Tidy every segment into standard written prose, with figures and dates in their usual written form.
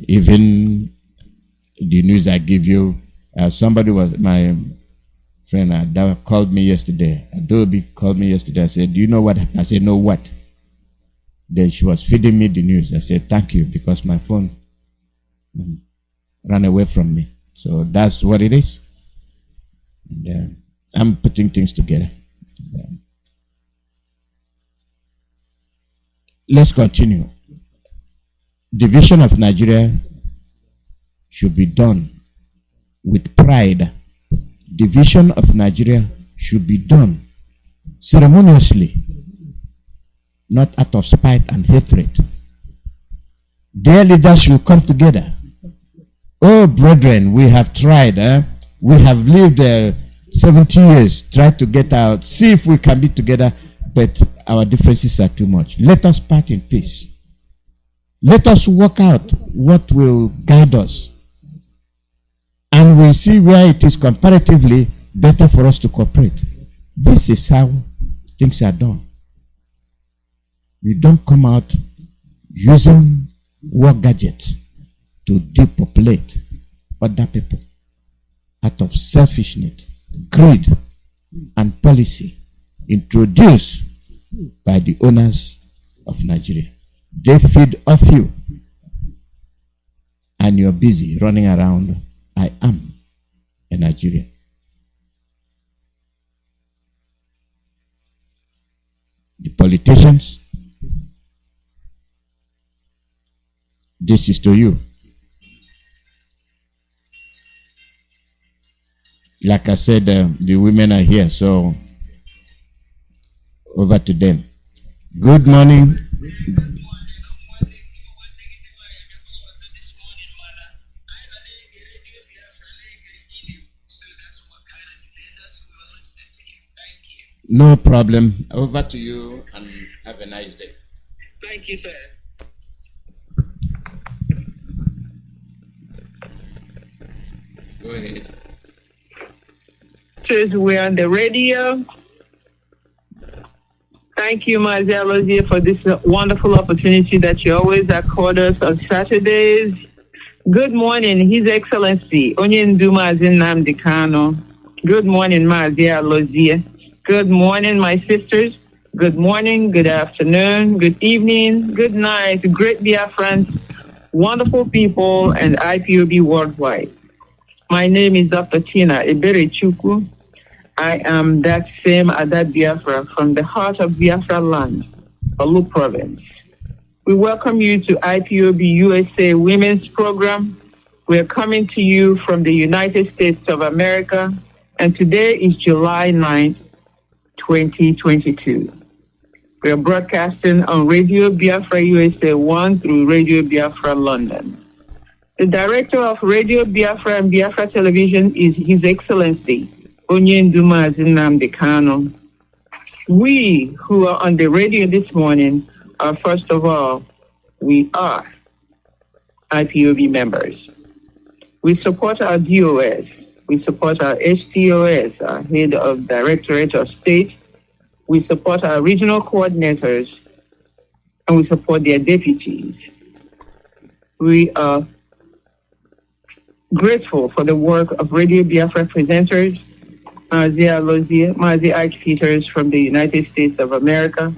even the news I give you, somebody was, my friend that called me yesterday, Adobe called me yesterday. I said, do you know what happened? I said, no, what? Then she was feeding me the news. I said, thank you, because my phone ran away from me. So that's what it is. And, I'm putting things together. Let's continue. Division of Nigeria should be done with pride. Division of Nigeria should be done ceremoniously, not out of spite and hatred. Their leaders should come together. Oh, brethren, we have tried. We have lived 70 years, tried to get out, see if we can be together, but our differences are too much. Let us part in peace. Let us work out what will guide us. And we'll see where it is comparatively better for us to cooperate. This is how things are done. You don't come out using war gadgets to depopulate other people out of selfishness, greed, and policy introduced by the owners of Nigeria. They feed off you, and you're busy running around. I am a Nigerian. The politicians, this is to you. Like I said, the women are here, so over to them. Good morning. No problem. Over to you, and have a nice day. Thank you, sir. Go ahead. We're on the radio. Thank you, Mazi, for this wonderful opportunity that you always accord us on Saturdays. Good morning, His Excellency Onyendu Mazi Nnamdi Kanu. Good morning, Mazi. Good morning, my sisters. Good morning, good afternoon, good evening, good night, great Biafrans, wonderful people, and IPOB worldwide. My name is Dr. Tina Eberechukwu. I am that same Ada Biafra from the heart of Biafra land, Olu province. We welcome you to IPOB USA Women's Program. We are coming to you from the United States of America, and today is July 9th, 2022. We are broadcasting on Radio Biafra USA 1 through Radio Biafra London. The director of Radio Biafra and Biafra Television is His Excellency Onyendu Mazi Nnamdi Kanu. We who are on the radio this morning are, first of all, we are IPOB members. We support our DOS. We support our HTOS, our head of Directorate of State. We support our regional coordinators, and we support their deputies. We are grateful for the work of Radio Biafra presenters, Mazi Ike Peters from the United States of America,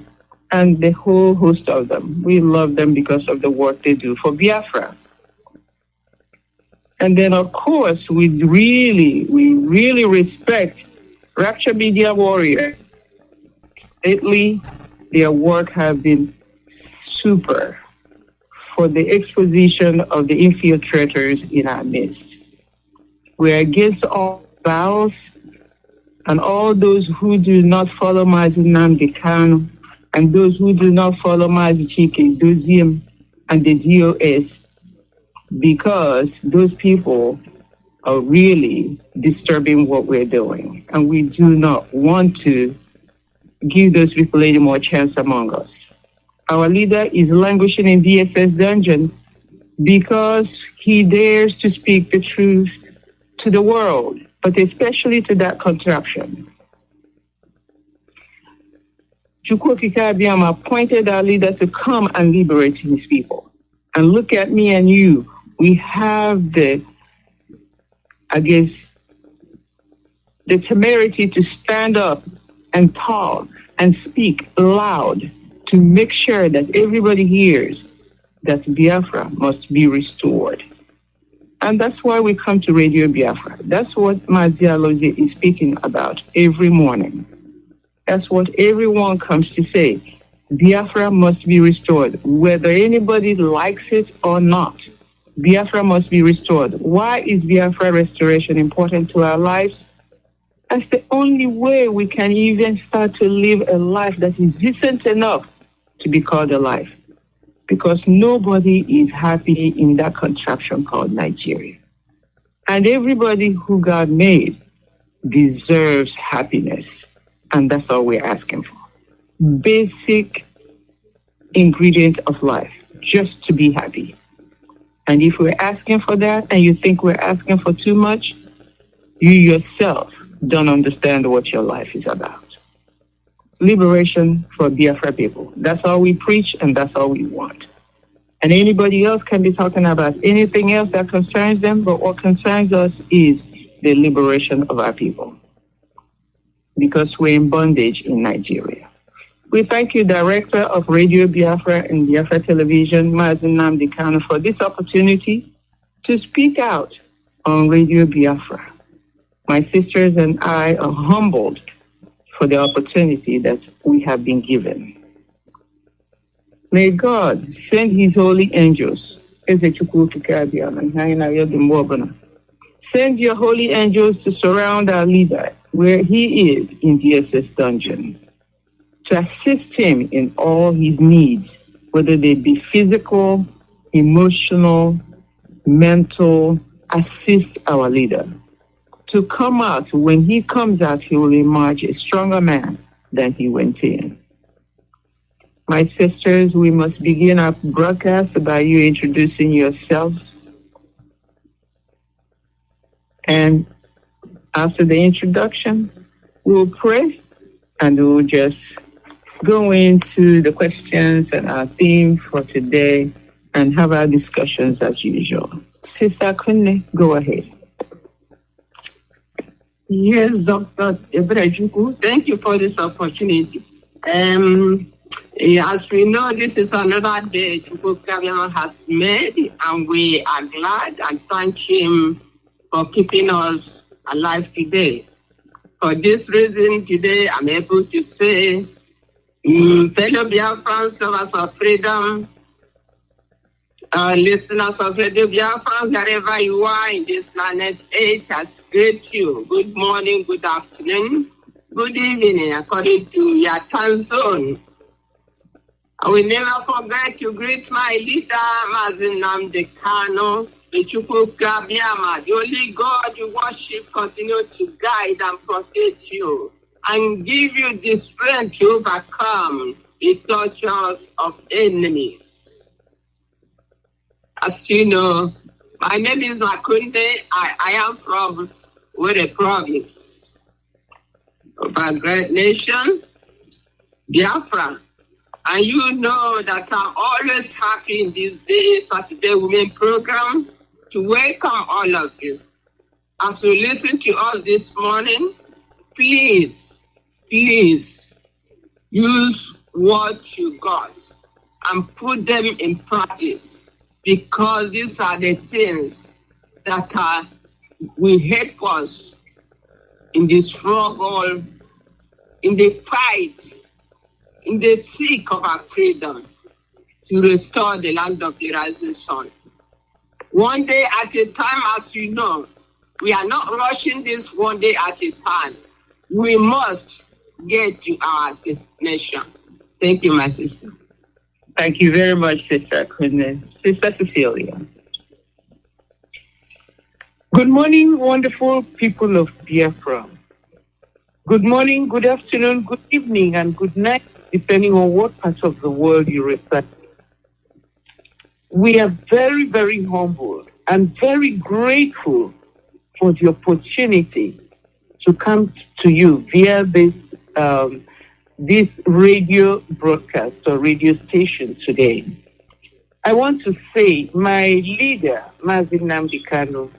and the whole host of them. We love them because of the work they do for Biafra. And then, of course, we really respect Rapture Media Warrior. Lately, their work has been super for the exposition of the infiltrators in our midst. We are against all vows and all those who do not follow Mazi Nnamdi Kanu and those who do not follow Mazi Chike Doziem and the DOS, because those people are really disturbing what we're doing. And we do not want to give those people any more chance among us. Our leader is languishing in DSS dungeon because he dares to speak the truth to the world, but especially to that contraption. Chukwuokike Abiyama appointed our leader to come and liberate his people. And look at me and you. we have the temerity to stand up and talk and speak loud to make sure that everybody hears that Biafra must be restored. And that's why we come to Radio Biafra. That's what Mazi is speaking about every morning. That's what everyone comes to say. Biafra must be restored, whether anybody likes it or not. Biafra must be restored. Why is Biafra restoration important to our lives? That's the only way we can even start to live a life that is decent enough to be called a life. Because nobody is happy in that contraption called Nigeria. And everybody who God made deserves happiness. And that's all we're asking for. Basic ingredient of life, just to be happy. And if we're asking for that and you think we're asking for too much, you yourself don't understand what your life is about. Liberation for Biafra people. That's all we preach and that's all we want. And anybody else can be talking about anything else that concerns them, but what concerns us is the liberation of our people. Because we're in bondage in Nigeria. We thank you, Director of Radio Biafra and Biafra Television, Mazi Nnamdi Kanu, for this opportunity to speak out on Radio Biafra. My sisters and I are humbled for the opportunity that we have been given. May God send his holy angels. Send your holy angels to surround our leader where he is in the SS dungeon, to assist him in all his needs, whether they be physical, emotional, mental. Assist our leader to come out. When he comes out, he will emerge a stronger man than he went in. My sisters, we must begin our broadcast by you introducing yourselves. And after the introduction, we'll pray and we'll just go into the questions and our theme for today and have our discussions as usual. Sister Kanu, go ahead. Yes, Dr. Ebrejuku, thank you for this opportunity. As we know, this is another day Chukwu has made, and we are glad and thank him for keeping us alive today. For this reason, today I'm able to say, fellow Biafrans, lovers of freedom, listeners of Radio Biafrans, wherever you are in this planet, I greet you. Good morning, good afternoon, good evening, according to your time zone. I will never forget to greet my leader, Mazi Nnamdi Kanu, the only God you worship, continue to guide and protect you and give you the strength to overcome the tortures of enemies. As you know, my name is Makunde. I am from Were province of a great nation, Biafra. And you know that I'm always happy in this day, Saturday Women Program, to welcome all of you. As you listen to us this morning, please use what you got and put them in practice, because these are the things that will help us in the struggle, in the fight, in the seek of our freedom to restore the land of the rising sun. One day at a time, as you know, we are not rushing this one day at a time. We must get to our destination. Thank you, my sister. Thank you very much, Sister Kanu. Sister Cecilia. Good morning, wonderful people of Biafra. Good morning, good afternoon, good evening, and good night, depending on what part of the world you reside. We are very, very humbled and very grateful for the opportunity to come to you via this radio broadcast or radio station today. I want to say, my leader, Mazi Nnamdi Kanu,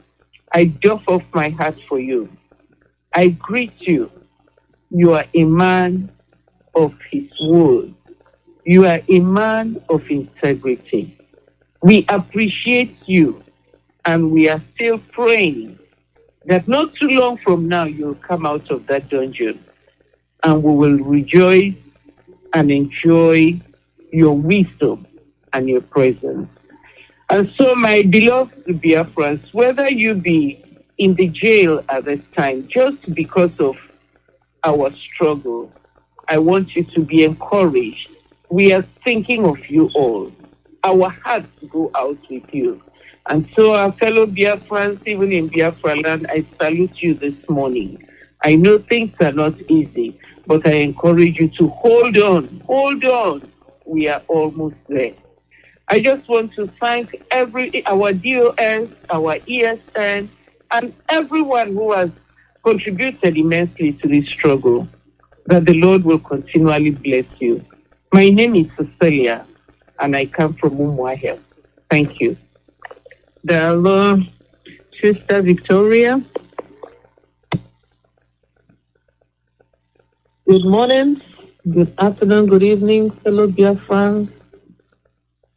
I doff off my hat for you. I greet you. You are a man of his words. You are a man of integrity. We appreciate you, and we are still praying that not too long from now you'll come out of that dungeon, and we will rejoice and enjoy your wisdom and your presence. And so, my beloved Biafrans, whether you be in the jail at this time just because of our struggle, I want you to be encouraged. We are thinking of you all. Our hearts go out with you. And so, our fellow Biafrans, even in Biafra land, I salute you this morning. I know things are not easy, but I encourage you to hold on, hold on. We are almost there. I just want to thank our DOS, our ESN, and everyone who has contributed immensely to this struggle, that the Lord will continually bless you. My name is Cecilia, and I come from Umuahia. Thank you. Hello, Sister Victoria. Good morning, good afternoon, good evening, fellow Biafrans,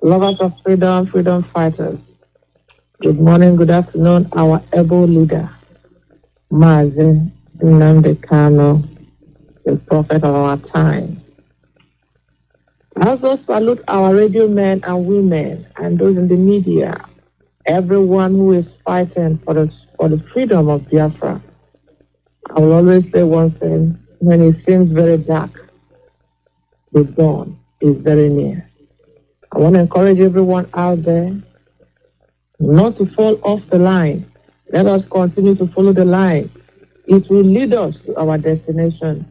lovers of freedom, freedom fighters. Good morning, good afternoon, our able leader, Mazi Nnamdi Kanu, the prophet of our time. I also salute our radio men and women and those in the media, everyone who is fighting for the freedom of Biafra. I will always say one thing: when it seems very dark, the dawn is very near. I want to encourage everyone out there not to fall off the line. Let us continue to follow the line. It will lead us to our destination.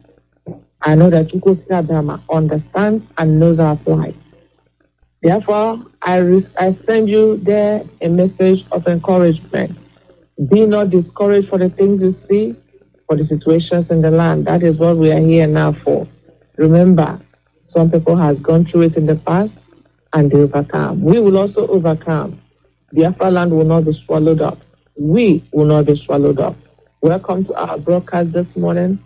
I know that Chukwuka understands and knows our plight. Therefore, I send you there a message of encouragement. Be not discouraged for the things you see, for the situations in the land. That is what we are here now for. Remember, some people has gone through it in the past and they overcome. We will also overcome. Biafra land will not be swallowed up. We will not be swallowed up. Welcome to our broadcast this morning.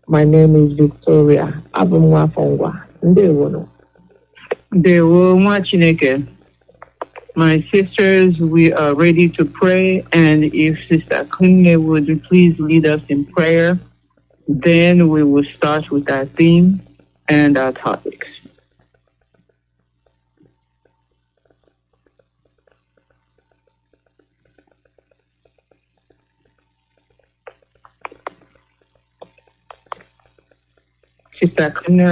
My name is Victoria Abumwafongwa. Ndewono. Ndewo nwa Chineke. My sisters, we are ready to pray, and if Sister Kanu would please lead us in prayer, then we will start with our theme and our topics. Sister Kanu,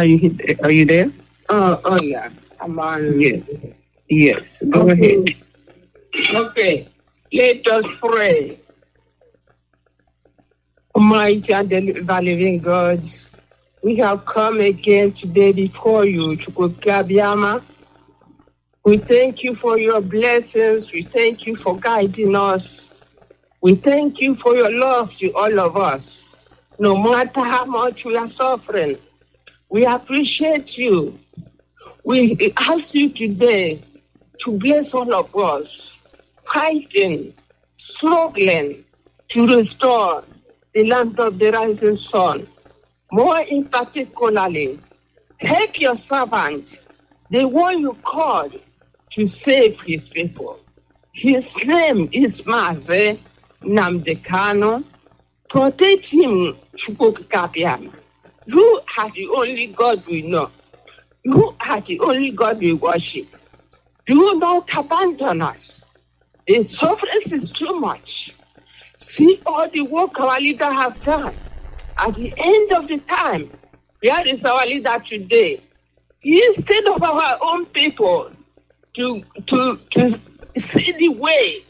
are you there? Oh yeah, I'm on. Yes, go ahead. Okay, let us pray. Almighty and ever-living God, we have come again today before you, Chukwuka. We thank you for your blessings. We thank you for guiding us. We thank you for your love to all of us. No matter how much we are suffering, we appreciate you. We ask you today to bless all of us, fighting, struggling to restore the land of the rising sun. More in particularly, help your servant, the one you called to save his people. His name is Mazi Nnamdi Kanu. Protect him, Chukwuka. You are the only God we know. You are the only God we worship. Do not abandon us. The suffering is too much. See all the work our leader have done. At the end of the time, where is our leader today? Instead of our own people to see the way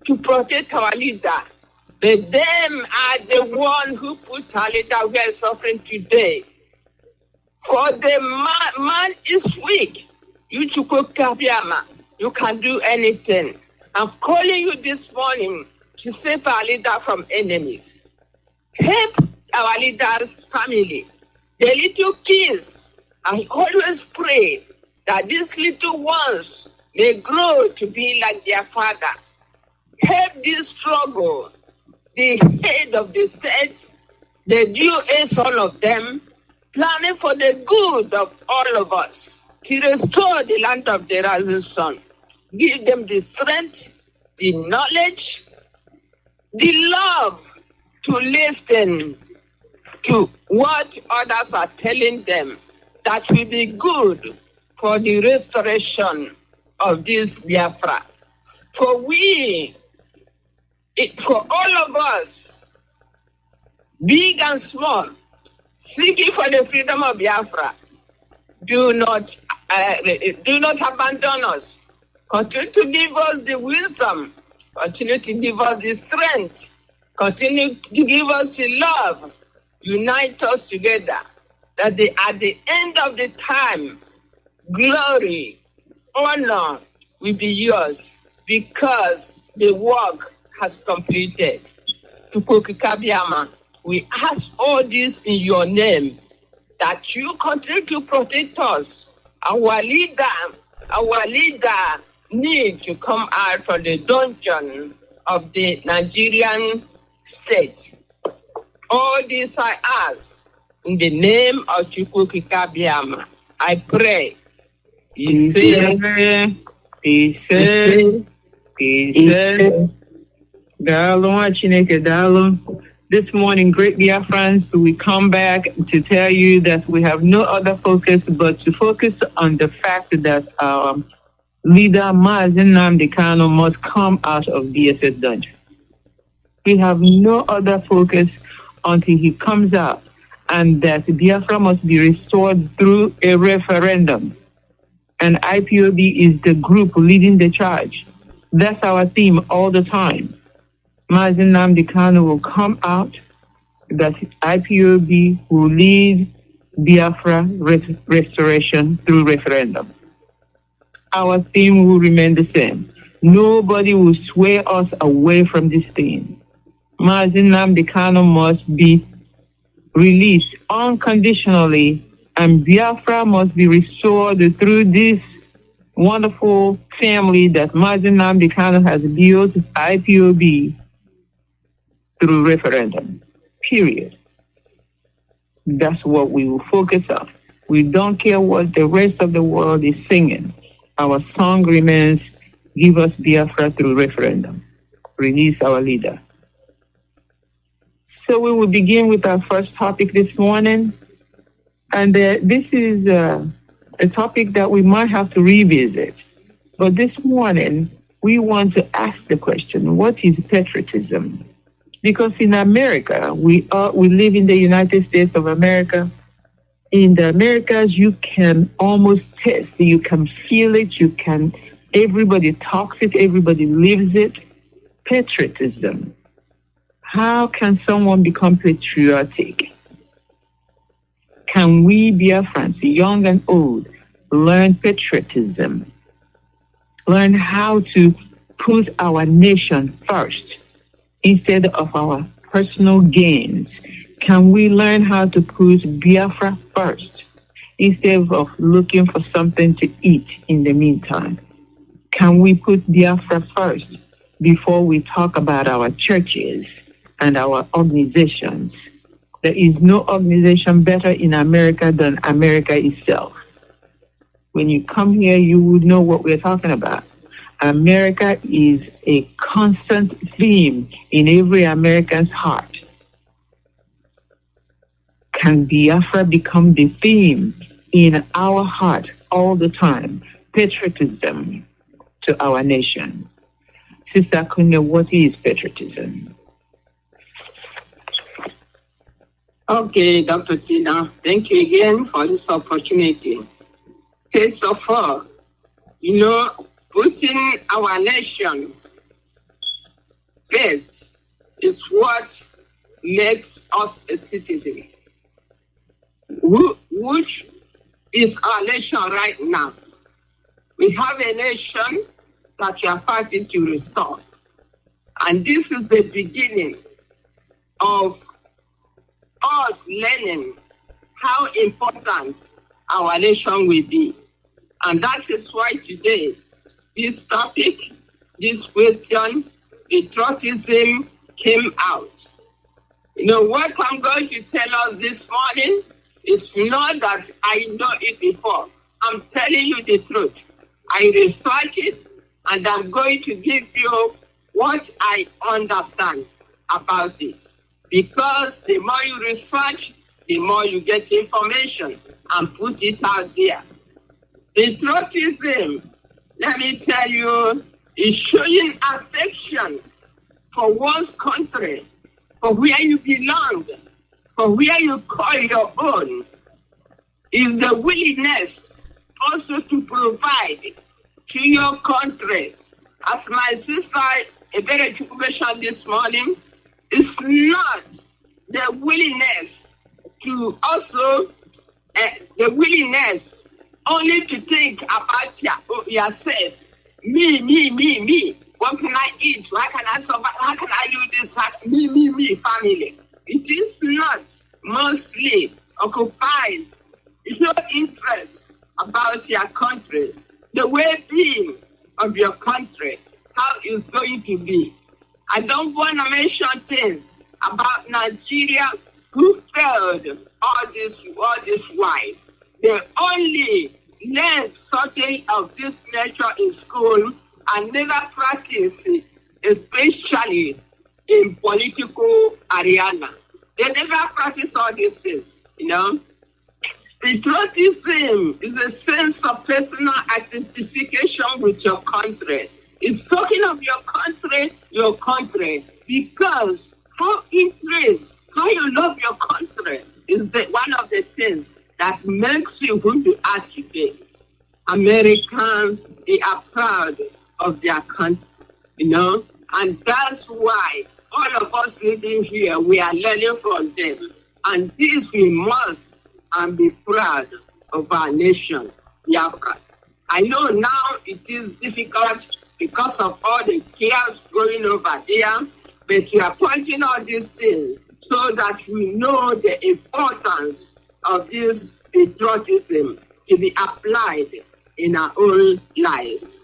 to protect our leader, but them are the one who put our leader where suffering today. For the man is weak. You Chukwuka, you can do anything. I'm calling you this morning to save our leader from enemies. Help our leader's family. The little kids, I always pray that these little ones may grow to be like their father. Help this struggle, the head of the state, the DOS, all of them, planning for the good of all of us, to restore the land of the rising sun. Give them the strength, the knowledge, the love to listen to what others are telling them that will be good for the restoration of this Biafra. For for all of us, big and small, seeking for the freedom of Biafra, do not abandon us. Continue to give us the wisdom. Continue to give us the strength. Continue to give us the love. Unite us together. That at the end of the time, glory, honor will be yours because the work has completed. Tukwokikabiama, we ask all this in your name, that you continue to protect us. Our leader need to come out from the dungeon of the Nigerian state. All this I ask in the name of Chukwukikabiama. I pray. Peace. This morning, great Biafrans, we come back to tell you that we have no other focus but to focus on the fact that our leader, Mazi Nnamdi Kanu, must come out of DSS dungeon. We have no other focus until he comes out, and that Biafra must be restored through a referendum. And IPOB is the group leading the charge. That's our theme all the time. Mazi Nnamdi Kanu will come out, that IPOB will lead Biafra restoration through referendum. Our theme will remain the same. Nobody will sway us away from this theme. Mazi Nnamdi Kanu must be released unconditionally, and Biafra must be restored through this wonderful family that Mazi Nnamdi Kanu has built, IPOB, through referendum. Period. That's what we will focus on. We don't care what the rest of the world is singing. Our song remains, give us Biafra through referendum. Release our leader. So we will begin with our first topic this morning. And this is a topic that we might have to revisit. But this morning, we want to ask the question, what is patriotism? Because in America, we live in the United States of America. In the Americas, you can almost taste, you can feel it, everybody talks it, everybody lives it. Patriotism. How can someone become patriotic? Can we, Biafrans, young and old, learn patriotism? Learn how to put our nation first instead of our personal gains? Can we learn how to put Biafra first instead of looking for something to eat in the meantime? Can we put Biafra first before we talk about our churches and our organizations? There is no organization better in America than America itself. When you come here, you would know what we're talking about. America is a constant theme in every American's heart. Can Biafra become the theme in our heart all the time? Patriotism to our nation. Sister Kanu, what is patriotism? Okay, Dr. Tina, thank you again for this opportunity. First of all, putting our nation first is what makes us a citizen. Which is our nation right now? We have a nation that we are fighting to restore. And this is the beginning of us learning how important our nation will be. And that is why today this topic, this question, patriotism came out. You know, what I'm going to tell us this morning is not that I know it before. I'm telling you the truth. I research it, and I'm going to give you what I understand about it. Because the more you research, the more you get information and put it out there. Patriotism, let me tell you, is showing affection for one's country, for where you belong, for where you call your own, is the willingness also to provide to your country. As my sister Ebere mentioned this morning, it's not the willingness to also, the willingness only to think about yourself. Me. What can I eat? How can I survive? How can I do this? Me, family. It is not mostly occupied. It's no interest about your country, the well-being of your country, how it's going to be. I don't want to mention things about Nigeria who failed all this while. They only learned something of this nature in school and never practice it, especially in political arena. They never practice all these things, you know. Patriotism is a sense of personal identification with your country. It's talking of your country, because how how you love your country is one of the things that makes you who you are today. Americans, they are proud of their country, you know, and that's why all of us living here, we are learning from them. And this we must and be proud of our nation, Biafra. I know now it is difficult because of all the chaos going over there, but we are pointing out these things so that we know the importance of this patriotism to be applied in our own lives.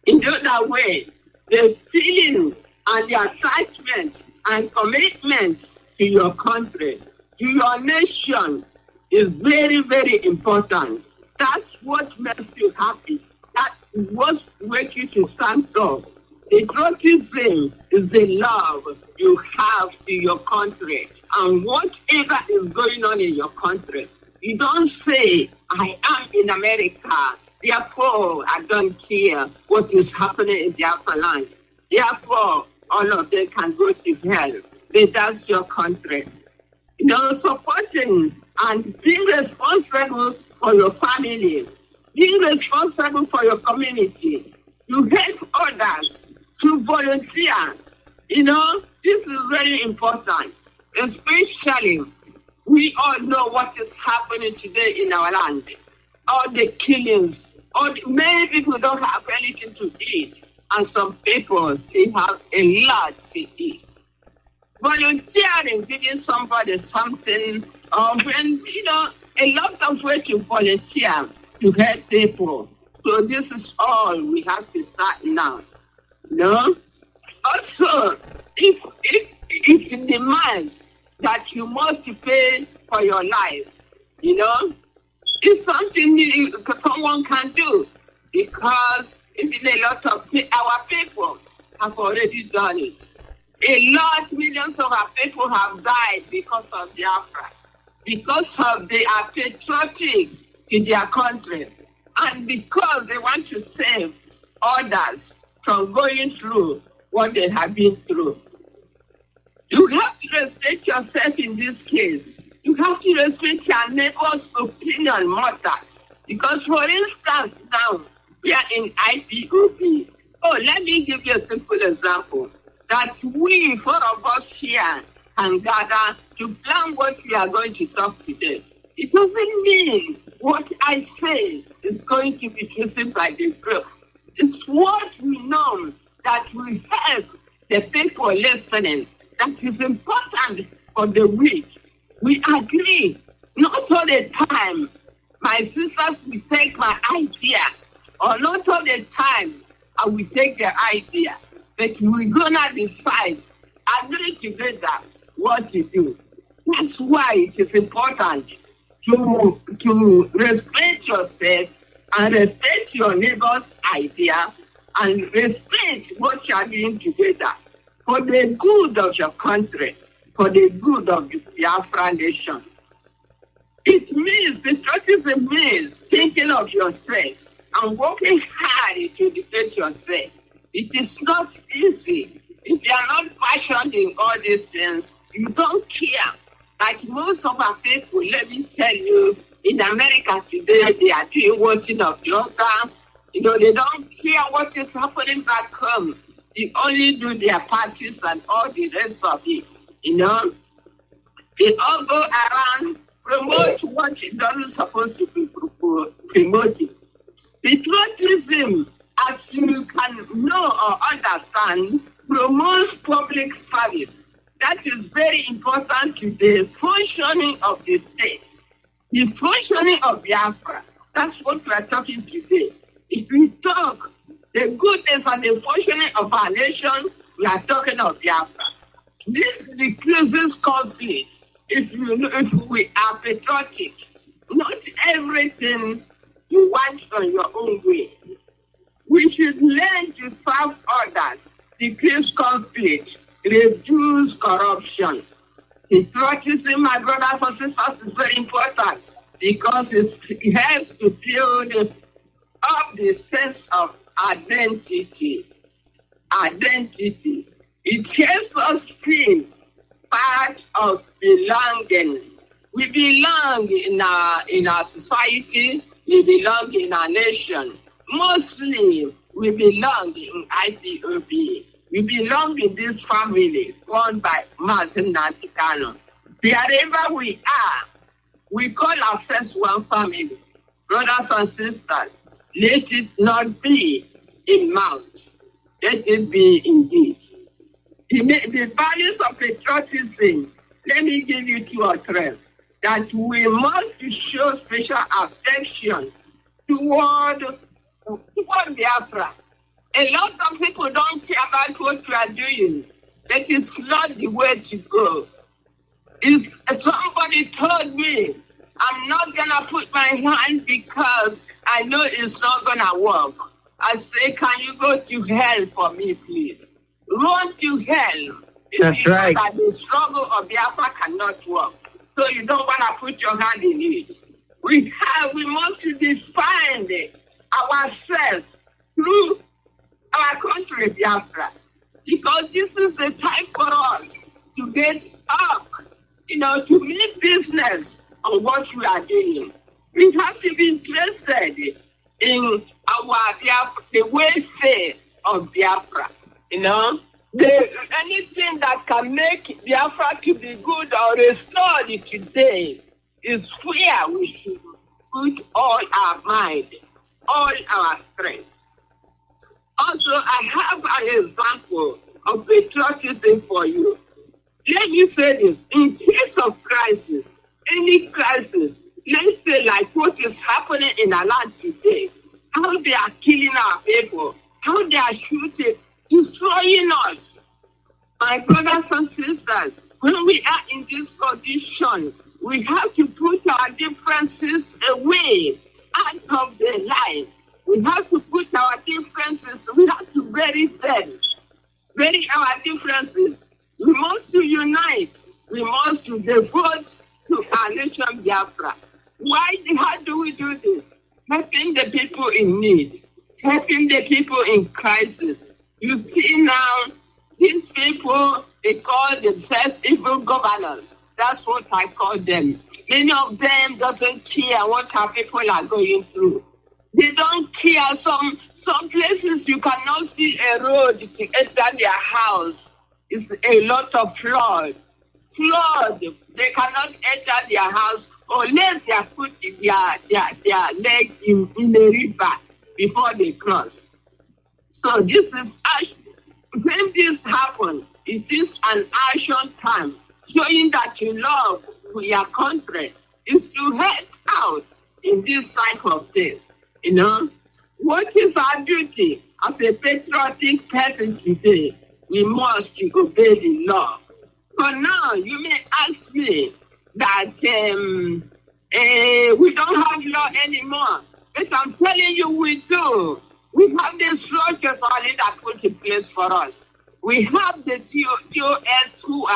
In the other way, the feeling and the attachment and commitment to your country, to your nation, is very, very important. That's what makes you happy. That's what makes you to stand up. Patriotism is the love you have to your country and whatever is going on in your country. You don't say, I am in America, therefore I don't care what is happening in Biafra land. Therefore, all of them can go to hell. But that's your country. You know, supporting and being responsible for your family, being responsible for your community. You help others to volunteer. You know, this is very important. Especially, we all know what is happening today in our land. All the killings, many people don't have anything to eat, and some people still have a lot to eat. Volunteering, giving somebody something, or when, you know, a lot of ways to volunteer to help people. So this is all we have to start now. No? Also, if it demands that you must pay for your life, you know, it's something someone can do, because a lot of our people have already done it. Millions of our people have died because of Biafra, because of they are patriotic to their country, and because they want to save others from going through what they have been through. You have to respect yourself in this case. You have to respect your neighbor's opinion matters. Because, for instance, now we are in Ipob. Oh, let me give you a simple example. That we, four of us here, can gather to plan what we are going to talk today. It doesn't mean what I say is going to be received by the group. It's what we know that will help the people listening. That is important for the week. We agree. Not all the time. My sisters will take my idea or not all the time, I will take the idea, but we're gonna decide, agree together what to do. That's why it is important to respect yourself and respect your neighbor's idea and respect what you are doing together for the good of your country, for the good of the Biafra nation. It means, patriotism means thinking of yourself and working hard to educate yourself. It is not easy. If you are not passionate in all these things, you don't care. Like most of our people, let me tell you, in America today, they are doing watching of yoga. They don't care what is happening back home. They only do their parties and all the rest of it. They all go around, promote what it doesn't supposed to be promoting. Patriotism, as you can know or understand, promotes public service. That is very important to the functioning of the state, the functioning of Biafra. That's what we are talking today. If we talk the goodness and the functioning of our nation, we are talking of Biafra. This decreases conflict if we are patriotic. Not everything you want on your own way. We should learn to serve others, decrease conflict, reduce corruption. Patriotism, my brothers and sisters, is very important because it helps to build up the sense of identity. Identity. It helps us feel part of belonging. We belong in our society. We belong in our nation. Mostly, we belong in Ipob. We belong in this family run by Mazi and Kanu. Wherever we are, we call ourselves one family. Brothers and sisters, let it not be in mouth. Let it be in deed. The values of patriotism, let me give you 2 or 3. That we must show special affection toward Biafra. A lot of people don't care about what you are doing. That is not the way to go. If somebody told me, I'm not going to put my hand because I know it's not going to work. I say, can you go to hell for me, please? Run to hell. That's right. That the struggle of Biafra cannot work. So you don't want to put your hand in it. We must define ourselves through our country, Biafra. Because this is the time for us to get up, to make business on what we are doing. We have to be interested in the welfare of Biafra. Anything that can make Biafra to be good or restored today is where we should put all our mind, all our strength. Also, I have an example of patriotism for you. Let me say this. In case of crisis, any crisis, let's say like what is happening in our land today, how they are killing our people, how they are shooting, destroying us. My brothers and sisters, when we are in this condition, we have to put our differences away, out of the line. We have to put our differences, we have to bury them. Bury our differences. We must unite. We must devote to our nation Biafra. How do we do this? Helping the people in need. Helping the people in crisis. You see now, these people, they call themselves evil governors. That's what I call them. Many of them doesn't care what our people are going through. They don't care. Some places you cannot see a road to enter their house. It's a lot of flood. They cannot enter their house unless they put their leg in a river before they cross. So this is when this happens, it is an action time, showing that you love your country is to help out in this type of things. What is our duty as a patriotic person today? We must obey the law. So now you may ask me that we don't have law anymore. But I'm telling you we do. We have the structures already that put in place for us. We have the TOS who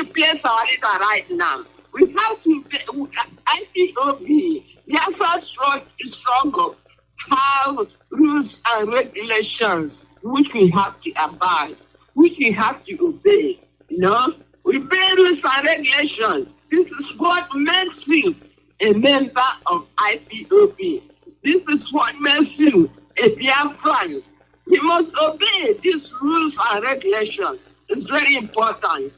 replace our leader right now. We have to IPOB, Biafra struggle, have rules and regulations which we have to abide, which we have to obey. You know, we obey rules and regulations. This is what makes you a member of IPOB. This is what makes you a Biafran. You must obey these rules and regulations. It's very important.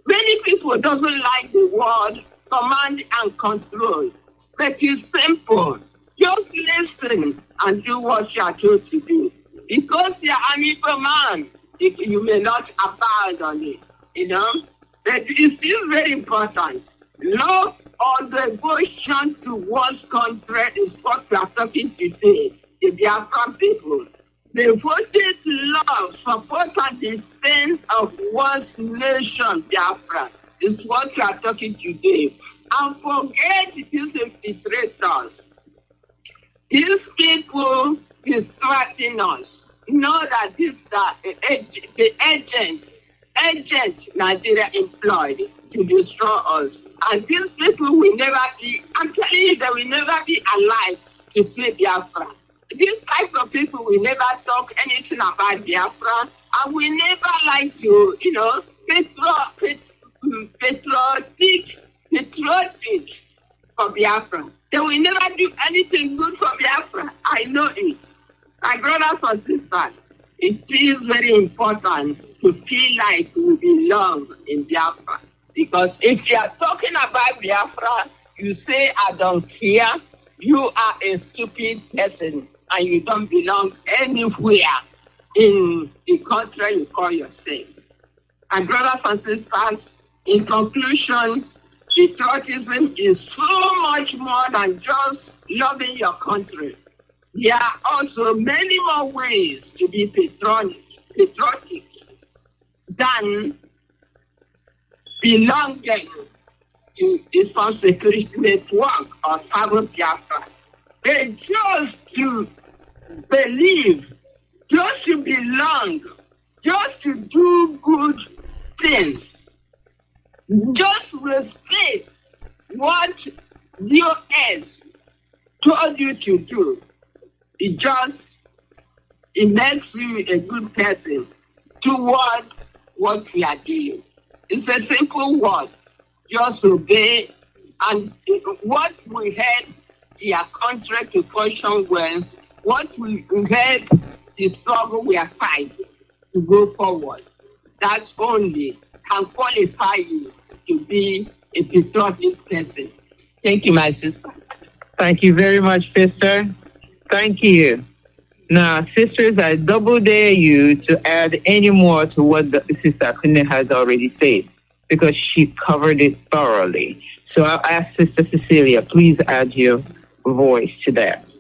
Many people doesn't like the word command and control, but it's simple. Just listen and do what you are told to do. Because you're an evil man, you may not abide on it, you know. But it's still very important. Love or devotion towards country is what we are talking today, the Biafran people. Devoted love, support, and defense of one's nation, Biafra, is what we are talking today. And forget these infiltrators. These people distracting us. Know that this the agent Nigeria employed to destroy us. And these people will never be, I'm telling you, they will never be alive to see Biafra. These type of people will never talk anything about Biafra, and we never like to, you know, patriotic for Biafra. They will never do anything good for Biafra. I know it. My brothers and sisters, it is very important to feel like we belong in Biafra. Because if you are talking about Biafra, you say, I don't care, you are a stupid person and you don't belong anywhere in the country you call yourself. And brothers and sisters, in conclusion, patriotism is so much more than just loving your country. There are also many more ways to be patriotic than belonging to the some security network or serving Biafra. But just to believe, just to belong, just to do good things, just respect what DOS told you to do. It makes you a good person toward what we are doing. It's a simple word. Just obey, and what we had their country to function well, what we had the struggle we are fighting to go forward. That's only can qualify you to be a patriotic person. Thank you, my sister. Thank you very much, sister. Thank you. Now, sisters, I double dare you to add any more to what the Sister Kanu has already said, because she covered it thoroughly. So I'll ask Sister Cecilia, please add your voice to that.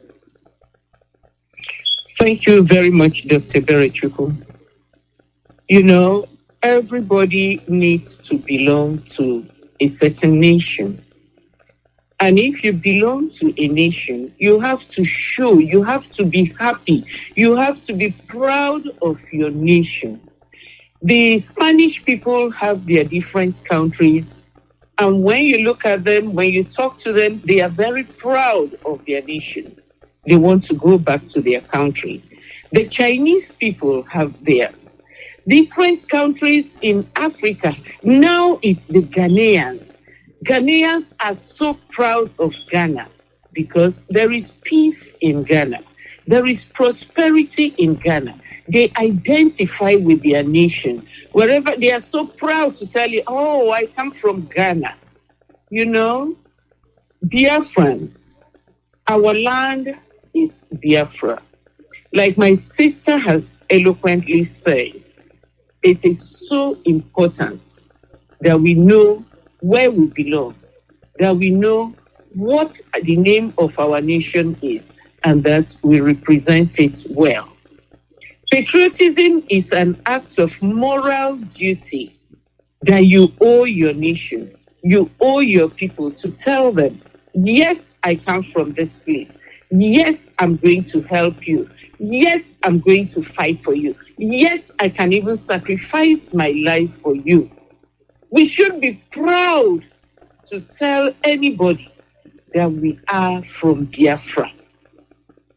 Thank you very much, Dr. Berechukwu. You know, everybody needs to belong to a certain nation. And if you belong to a nation, you have to show, you have to be happy, you have to be proud of your nation. The Spanish people have their different countries, and when you look at them, when you talk to them, they are very proud of their nation. They want to go back to their country. The Chinese people have theirs. Different countries in Africa, now it's the Ghanaians. Ghanaians are so proud of Ghana because there is peace in Ghana. There is prosperity in Ghana. They identify with their nation. Wherever they are so proud to tell you, oh, I come from Ghana. You know, Biafrans, our land is Biafra. Like my sister has eloquently said, it is so important that we know where we belong, that we know what the name of our nation is, and that we represent it well. Patriotism is an act of moral duty that you owe your nation, you owe your people, to tell them, yes, I come from this place. Yes, I'm going to help you. Yes, I'm going to fight for you. Yes, I can even sacrifice my life for you. We should be proud to tell anybody that we are from Biafra.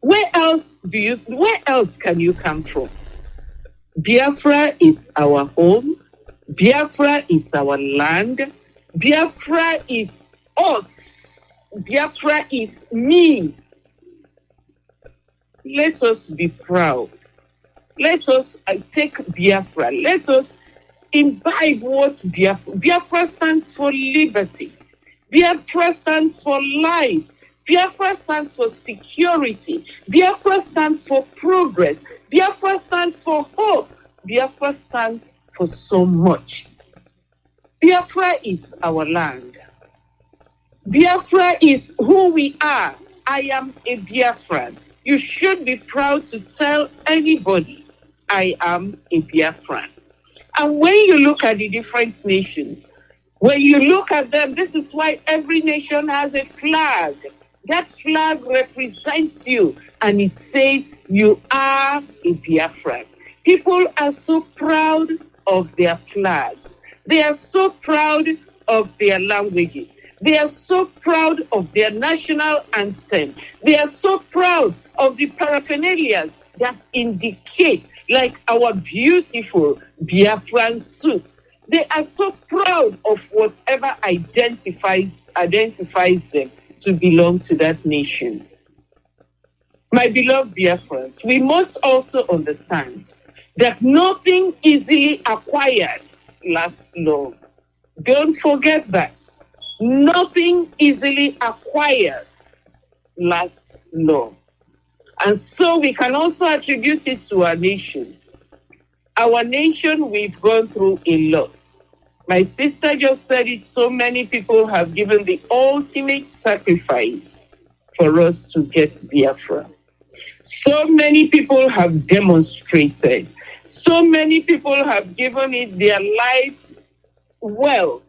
Where else can you come from? Biafra is our home. Biafra is our land. Biafra is us. Biafra is me. Let us be proud. Let us take Biafra. Let us imbibe what Biafra. Biafra stands for liberty. Biafra stands for life. Biafra stands for security. Biafra stands for progress. Biafra stands for hope. Biafra stands for so much. Biafra is our land. Biafra is who we are. I am a Biafran. You should be proud to tell anybody, I am a Biafran. And when you look at the different nations, when you look at them, this is why every nation has a flag. That flag represents you, and it says you are a Biafran. People are so proud of their flags. They are so proud of their languages. They are so proud of their national anthem. They are so proud of the paraphernalia that indicate, like our beautiful Biafran suits. They are so proud of whatever identifies them to belong to that nation. My beloved Biafrans, we must also understand that nothing easily acquired lasts long. Don't forget that. Nothing easily acquired lasts long. And so we can also attribute it to our nation. Our nation, we've gone through a lot. My sister just said it, so many people have given the ultimate sacrifice for us to get Biafra. So many people have demonstrated. So many people have given it their lives well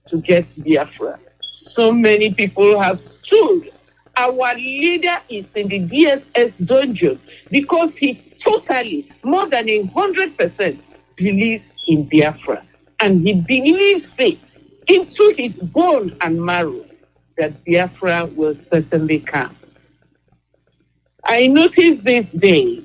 to get Biafra. So many people have stood. Our leader is in the DSS dungeon because he totally, more than 100%, believes in Biafra. And he believes it into his bone and marrow that Biafra will certainly come. I notice these days,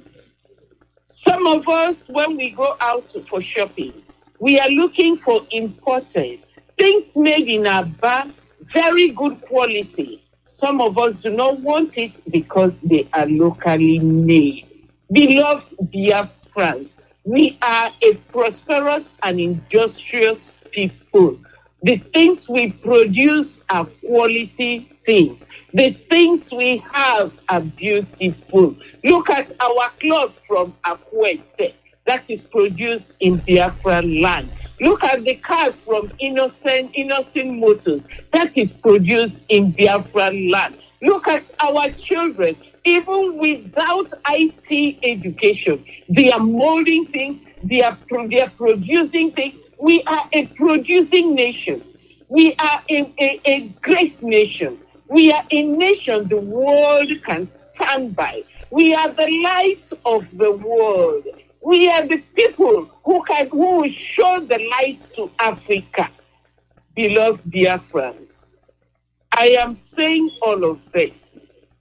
some of us, when we go out for shopping, we are looking for imported things made in Aba, very good quality. Some of us do not want it because they are locally made. Beloved Biafrans, we are a prosperous and industrious people. The things we produce are quality things. The things we have are beautiful. Look at our cloth from Akwete that is produced in Biafra land. Look at the cars from Innocent Motors that is produced in Biafra land. Look at our children, even without IT education, they are molding things, they are producing things. We are a producing nation. We are a great nation. We are a nation the world can stand by. We are the light of the world. We are the people who will show the light to Africa. Beloved Biafrans, I am saying all of this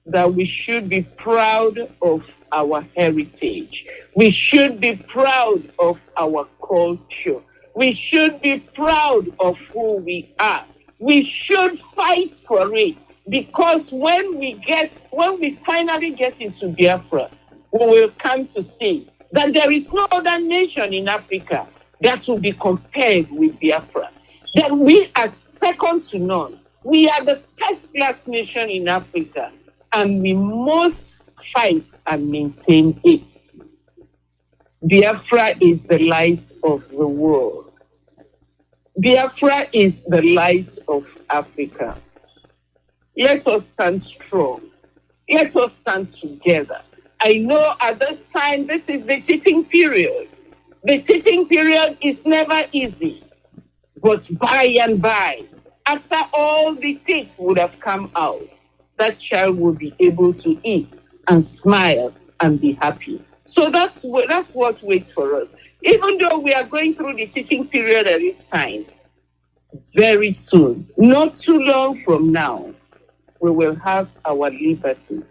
that we should be proud of our heritage. We should be proud of our culture. We should be proud of who we are. We should fight for it, because when we finally get into Biafra, we will come to see that there is no other nation in Africa that will be compared with Biafra. That we are second to none. We are the first-class nation in Africa, and we must fight and maintain it. Biafra is the light of the world. Biafra is the light of Africa. Let us stand strong. Let us stand together. I know at this time, this is the teaching period. The teaching period is never easy. But by and by, after all the teeth would have come out, that child will be able to eat and smile and be happy. So that's what waits for us. Even though we are going through the teaching period at this time, very soon, not too long from now, we will have our liberty.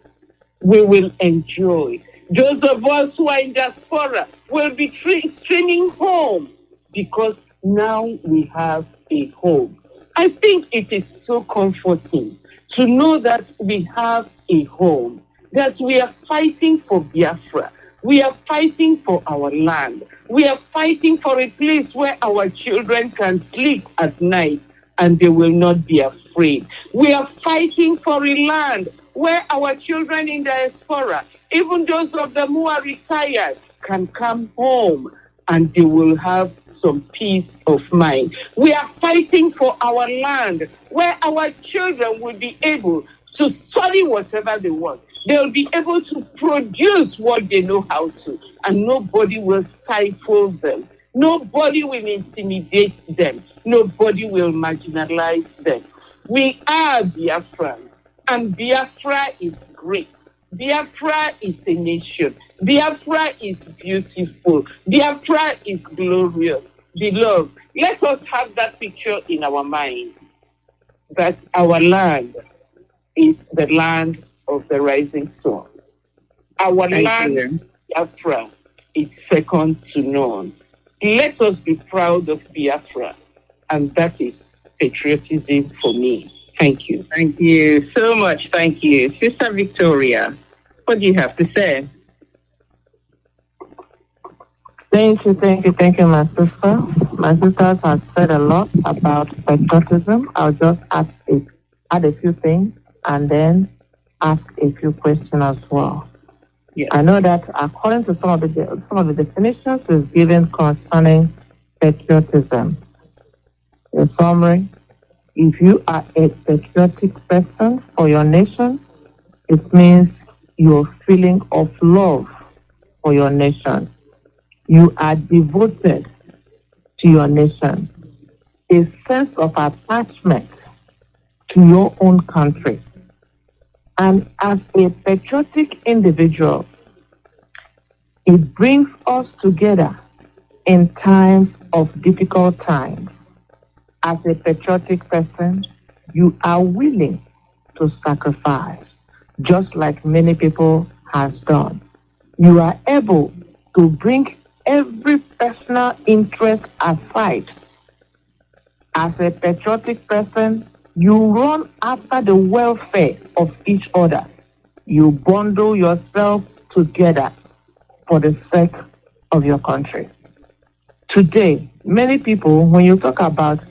We will enjoy. Those of us who are in diaspora will be streaming home because now we have a home. I think it is so comforting to know that we have a home, that we are fighting for Biafra. We are fighting for our land. We are fighting for a place where our children can sleep at night and they will not be afraid. We are fighting for a land where our children in diaspora, even those of them who are retired, can come home and they will have some peace of mind. We are fighting for our land where our children will be able to study whatever they want. They'll be able to produce what they know how to, and nobody will stifle them. Nobody will intimidate them. Nobody will marginalize them. We are Biafrans, and Biafra is great. Biafra is a nation. Biafra is beautiful. Biafra is glorious. Beloved, let us have that picture in our mind, that our land is the land of the rising sun. Our land, Biafra, is second to none. Let us be proud of Biafra, and that is patriotism for me. Thank you. Thank you so much. Thank you. Sister Victoria, what do you have to say? Thank you, my sister. My sisters have said a lot about patriotism. I'll just add a few things and then ask a few questions as well. Yes. I know that according to some of the definitions we've given concerning patriotism, in summary, if you are a patriotic person for your nation, it means your feeling of love for your nation. You are devoted to your nation. A sense of attachment to your own country. And as a patriotic individual, it brings us together in times of difficult times. As a patriotic person, you are willing to sacrifice, just like many people has done. You are able to bring every personal interest aside. As a patriotic person, you run after the welfare of each other. You bundle yourself together for the sake of your country. Today, many people, when you talk about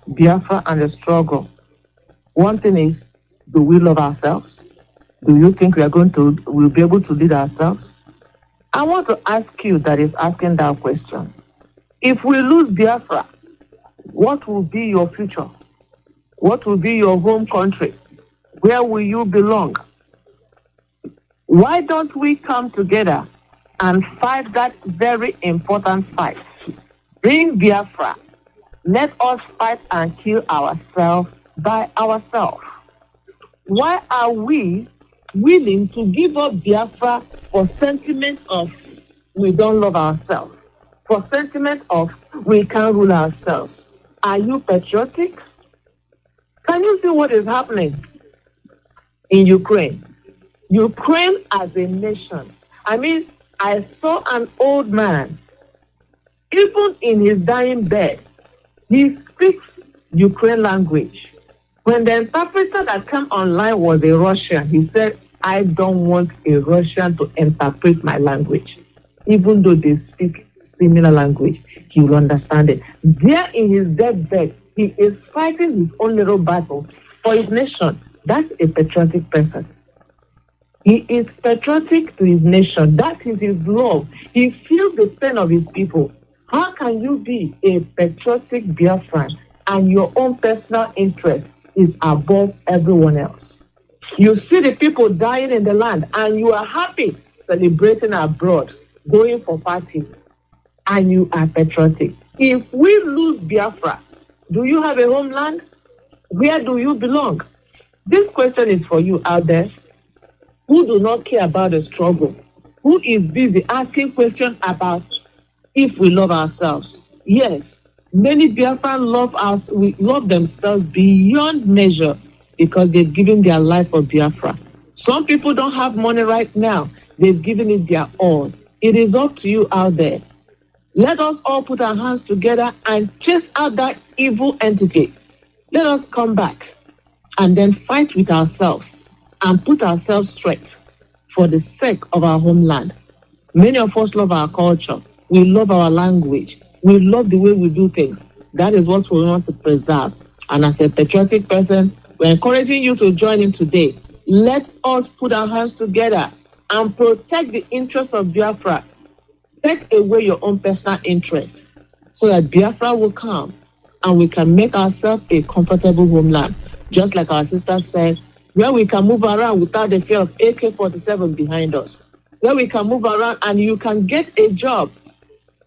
Biafra and the struggle, one thing is, do we love ourselves? Do you think we'll be able to lead ourselves? I want to ask you that is asking that question. If we lose Biafra, what will be your future? What will be your home country? Where will you belong? Why don't we come together and fight that very important fight? Bring Biafra. Let us fight and kill ourselves by ourselves. Why are we willing to give up Biafra for sentiment of we don't love ourselves? For sentiment of we can't rule ourselves? Are you patriotic? Can you see what is happening in Ukraine? Ukraine as a nation. I mean, I saw an old man, even in his dying bed, he speaks Ukraine language. When the interpreter that came online was a Russian, he said, I don't want a Russian to interpret my language. Even though they speak similar language, he will understand it. There in his deathbed, he is fighting his own little battle for his nation. That's a patriotic person. He is patriotic to his nation. That is his love. He feels the pain of his people. How can you be a patriotic Biafran and your own personal interest is above everyone else? You see the people dying in the land, and you are happy, celebrating abroad, going for parties, and you are patriotic. If we lose Biafra, do you have a homeland? Where do you belong? This question is for you out there who do not care about the struggle, who is busy asking questions about if we love ourselves. Yes, many Biafrans love themselves beyond measure because they've given their life for Biafra. Some people don't have money right now. They've given it their all. It is up to you out there. Let us all put our hands together and chase out that evil entity. Let us come back and then fight with ourselves and put ourselves straight for the sake of our homeland. Many of us love our culture. We love our language. We love the way we do things. That is what we want to preserve. And as a patriotic person, we're encouraging you to join in today. Let us put our hands together and protect the interests of Biafra. Take away your own personal interest so that Biafra will come and we can make ourselves a comfortable homeland. Just like our sister said, where we can move around without the fear of AK-47 behind us. Where we can move around and you can get a job.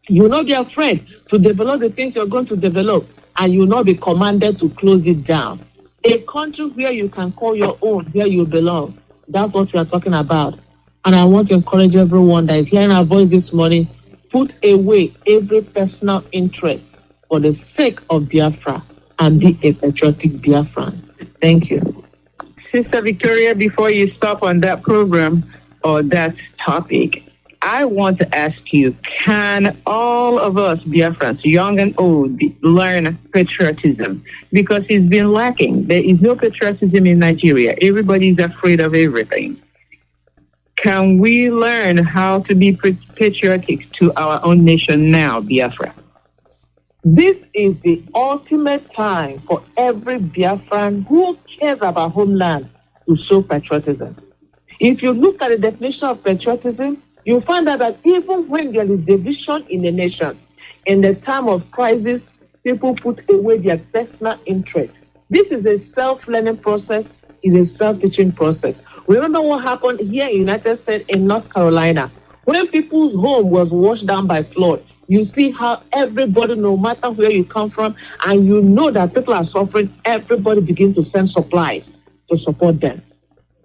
You will not be afraid to develop the things you're going to develop, and you will not be commanded to close it down. A country where you can call your own, where you belong. That's what we are talking about. And I want to encourage everyone that is hearing our voice this morning, put away every personal interest for the sake of Biafra and be a patriotic Biafran. Thank you. Sister Victoria, before you stop on that program or that topic, I want to ask you, can all of us Biafrans, young and old, learn patriotism? Because it's been lacking. There is no patriotism in Nigeria. Everybody's afraid of everything. Can we learn how to be patriotic to our own nation now, Biafra? This is the ultimate time for every Biafran who cares about homeland to show patriotism. If you look at the definition of patriotism, you'll find out that even when there is division in the nation, in the time of crisis, people put away their personal interest. This is a self-learning process, is a self-teaching process. Remember what happened here in the United States in North Carolina. When people's home was washed down by flood, you see how everybody, no matter where you come from, and you know that people are suffering, everybody begin to send supplies to support them.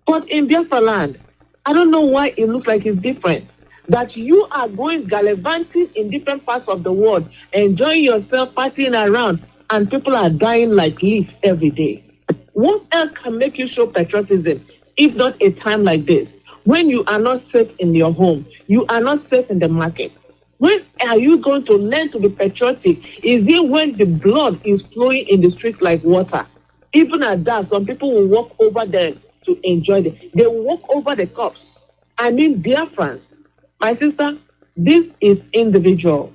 But in Biafra land, I don't know why it looks like it's different. That you are going gallivanting in different parts of the world, enjoying yourself, partying around, and people are dying like leaves every day. What else can make you show patriotism if not a time like this? When you are not safe in your home, you are not safe in the market. When are you going to learn to be patriotic? Is it when the blood is flowing in the streets like water? Even at that, some people will walk over them to enjoy them. They will walk over the cops. I mean, Biafrans. My sister, this is individual.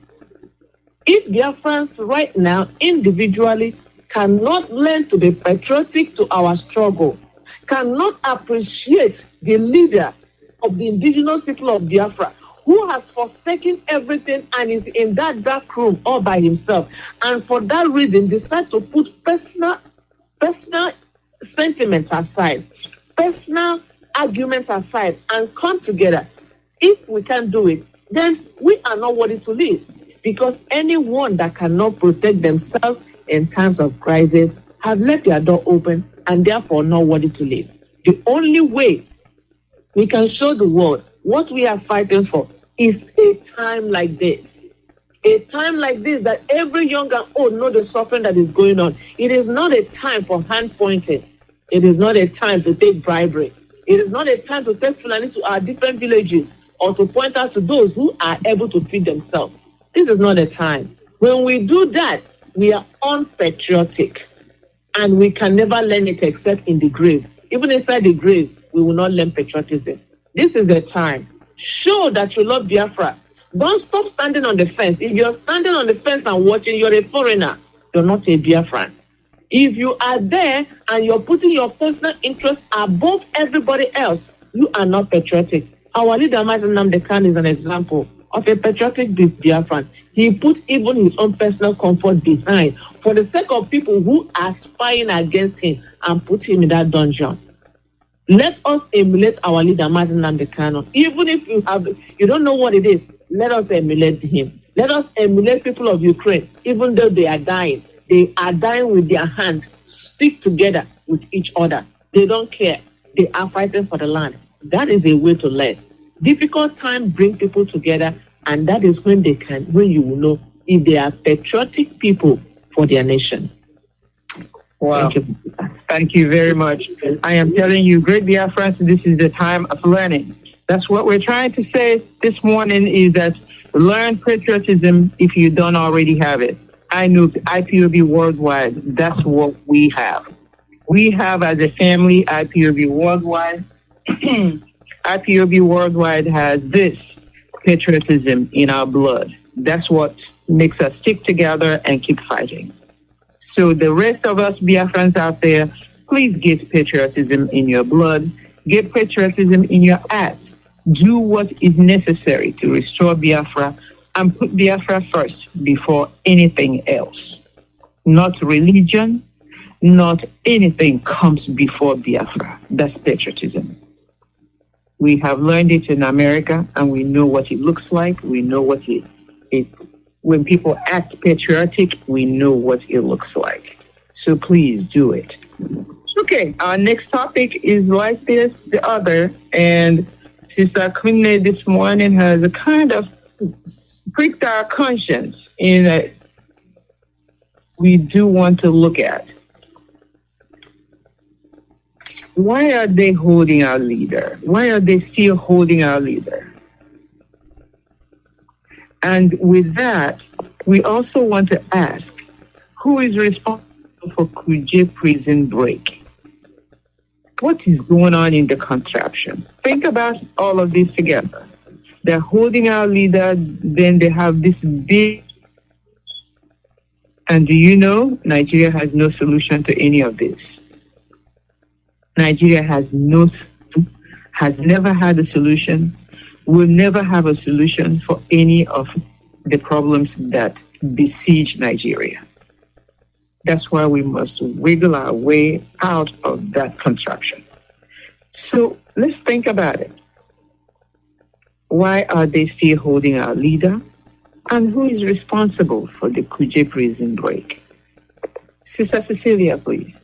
If Biafrans right now, individually, cannot learn to be patriotic to our struggle, cannot appreciate the leader of the indigenous people of Biafra, who has forsaken everything and is in that dark room all by himself, and for that reason decide to put personal sentiments aside, personal arguments aside, and come together. If we can't do it, then we are not worthy to live, because anyone that cannot protect themselves in times of crisis have left their door open and therefore not worthy to live. The only way we can show the world what we are fighting for is a time like this. A time like this that every young and old know the suffering that is going on. It is not a time for hand pointing. It is not a time to take bribery. It is not a time to take Fulani to our different villages or to point out to those who are able to feed themselves. This is not a time. When we do that, we are unpatriotic. And we can never learn it except in the grave. Even inside the grave, we will not learn patriotism. This is a time. Show that you love Biafra. Don't stop standing on the fence. If you're standing on the fence and watching, you're a foreigner. You're not a Biafran. If you are there and you're putting your personal interest above everybody else, you are not patriotic. Our leader, Mazi Nnamdi, is an example of a patriotic Biafran. He put even his own personal comfort behind for the sake of people who are spying against him and put him in that dungeon. Let us emulate our leader, Mazi Nnamdi Kanu. Even if you don't know what it is, let us emulate him. Let us emulate people of Ukraine, even though they are dying. They are dying with their hands. Stick together with each other. They don't care. They are fighting for the land. That is a way to learn. Difficult times bring people together, and that is when you will know if they are patriotic people for their nation. Wow. Thank you very much. I am telling you, great Biafrans, this is the time of learning. That's what we're trying to say this morning, is that learn patriotism if you don't already have it. I know IPOB Worldwide, that's what we have. We have, as a family, IPOB Worldwide. IPOB Worldwide has this patriotism in our blood. That's what makes us stick together and keep fighting. So the rest of us Biafrans out there, please get patriotism in your blood. Get patriotism in your act. Do what is necessary to restore Biafra, and put Biafra first before anything else. Not religion, not anything comes before Biafra. That's patriotism. We have learned it in America, and we know what it looks like. We know what when people act patriotic, we know what it looks like. So please do it. Okay, our next topic is like the other, and Sister Kanu this morning has a kind of pricked our conscience in that we do want to look at. Why are they holding our leader? Why are they still holding our leader? And with that, we also want to ask, who is responsible for Kuje prison break? What is going on in the contraption? Think about all of this together. They're holding our leader, then they have this big... And do you know, Nigeria has no solution to any of this. Nigeria has never had a solution, will never have a solution for any of the problems that besiege Nigeria. That's why we must wiggle our way out of that contraption. So let's think about it. Why are they still holding our leader? And who is responsible for the Kuje prison break? Sister Cecilia, please.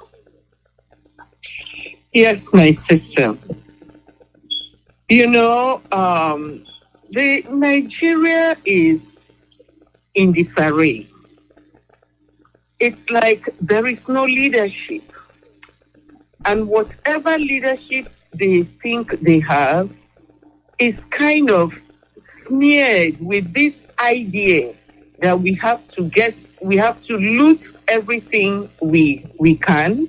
Yes, my sister. You know, the Nigeria is in disarray. It's like there is no leadership. And whatever leadership they think they have is kind of smeared with this idea that we have to loot everything we can,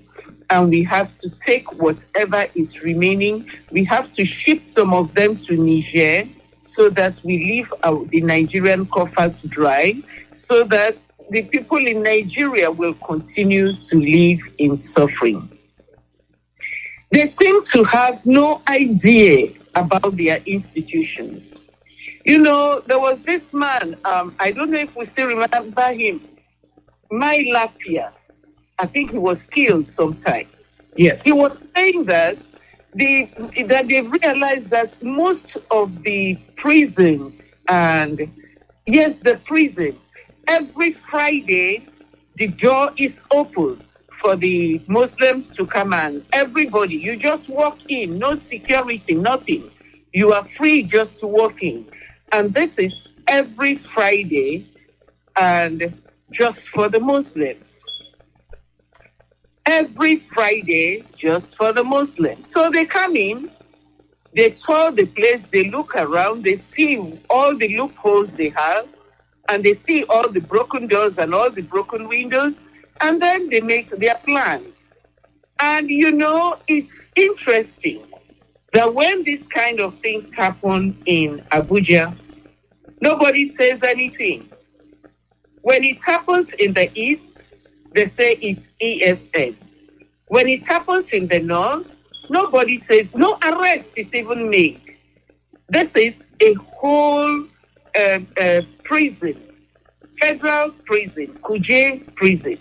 and we have to take whatever is remaining. We have to ship some of them to Niger so that we leave the Nigerian coffers dry, so that the people in Nigeria will continue to live in suffering. They seem to have no idea about their institutions. You know, there was this man, I don't know if we still remember him, My Lafia. I think he was killed sometime. Yes. He was saying that they realized that most of the prisons, and yes, the prisons, every Friday, the door is open for the Muslims to come, and everybody, you just walk in, no security, nothing. You are free just to walk in. And this is every Friday, and just for the Muslims. Every Friday, just for the Muslims. So they come in, they tour the place, they look around, they see all the loopholes they have, and they see all the broken doors and all the broken windows, and then they make their plans. And you know, it's interesting that when these kind of things happen in Abuja, nobody says anything. When it happens in the East, they say it's ESN. When it happens in the North, nobody says, no arrest is even made. This is a whole prison, federal prison, Kuje prison.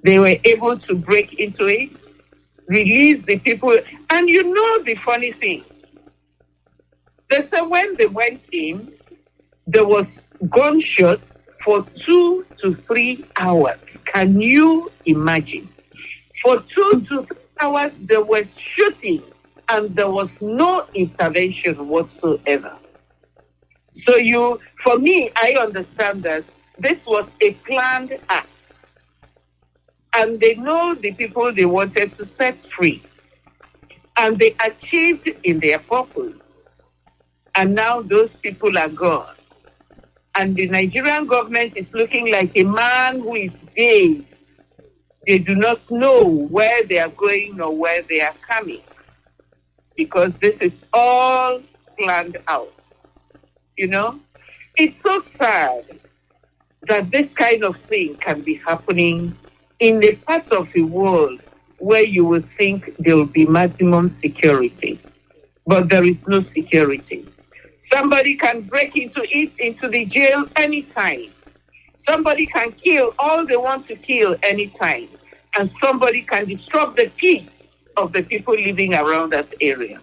They were able to break into it. release the people. And you know the funny thing, they said when they went in, there was gunshots for 2 to 3 hours. Can you imagine? For 2 to 3 hours, there was shooting and there was no intervention whatsoever. So for me, I understand that this was a planned act. And they know the people they wanted to set free. And they achieved in their purpose. And now those people are gone. And the Nigerian government is looking like a man who is dazed. They do not know where they are going or where they are coming. Because this is all planned out. You know? It's so sad that this kind of thing can be happening in the parts of the world where you would think there will be maximum security. But there is no security. Somebody can break into the jail anytime. Somebody can kill all they want to kill anytime. And somebody can disrupt the peace of the people living around that area.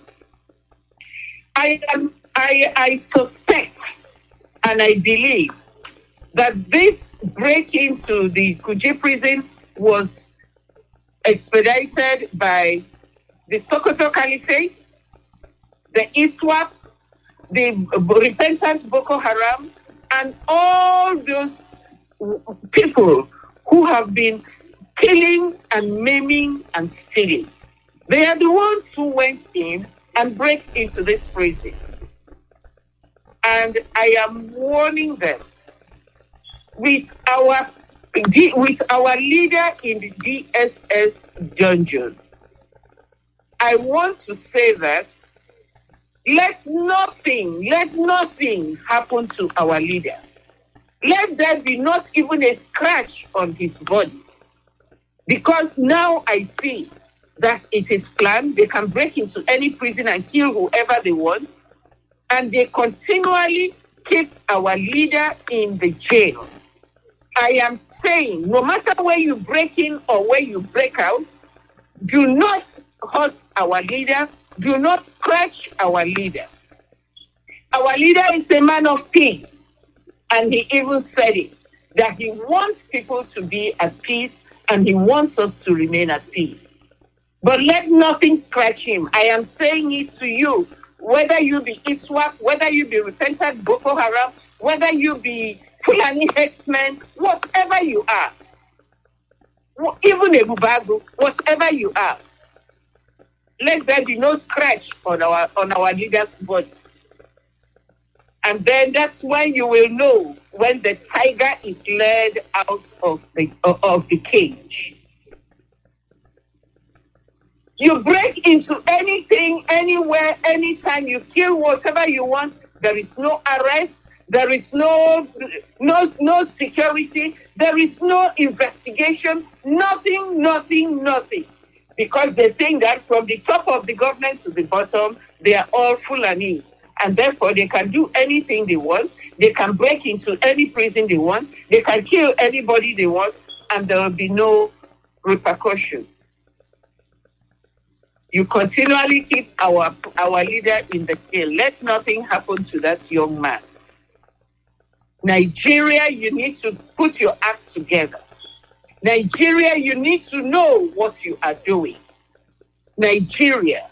I suspect and I believe that this break into the Kuje prison was expedited by the Sokoto Caliphate, the ISWAP, the repentant Boko Haram, and all those people who have been killing and maiming and stealing. They are the ones who went in and break into this prison. And I am warning them with our leader in the DSS dungeon. I want to say that let nothing happen to our leader. Let there be not even a scratch on his body. Because now I see that it is planned. They can break into any prison and kill whoever they want. And they continually keep our leader in the jail. I am saying, no matter where you break in or where you break out, do not hurt our leader. Do not scratch our leader. Our leader is a man of peace. And he even said it, that he wants people to be at peace and he wants us to remain at peace. But let nothing scratch him. I am saying it to you, whether you be ISWAP, whether you be repentant Boko Haram, whether you be Fulani herdsmen, whatever you are, even a Bubagu, whatever you are, let there be no scratch on our leader's body. And then that's when you will know when the tiger is led out of the cage. You break into anything, anywhere, anytime, you kill whatever you want, there is no arrest, there is no security, there is no investigation, nothing. Because they think that from the top of the government to the bottom, they are all Fulani. And therefore, they can do anything they want. They can break into any prison they want. They can kill anybody they want. And there will be no repercussion. You continually keep our leader in the jail. Let nothing happen to that young man. Nigeria, you need to put your act together. Nigeria, you need to know what you are doing. Nigeria,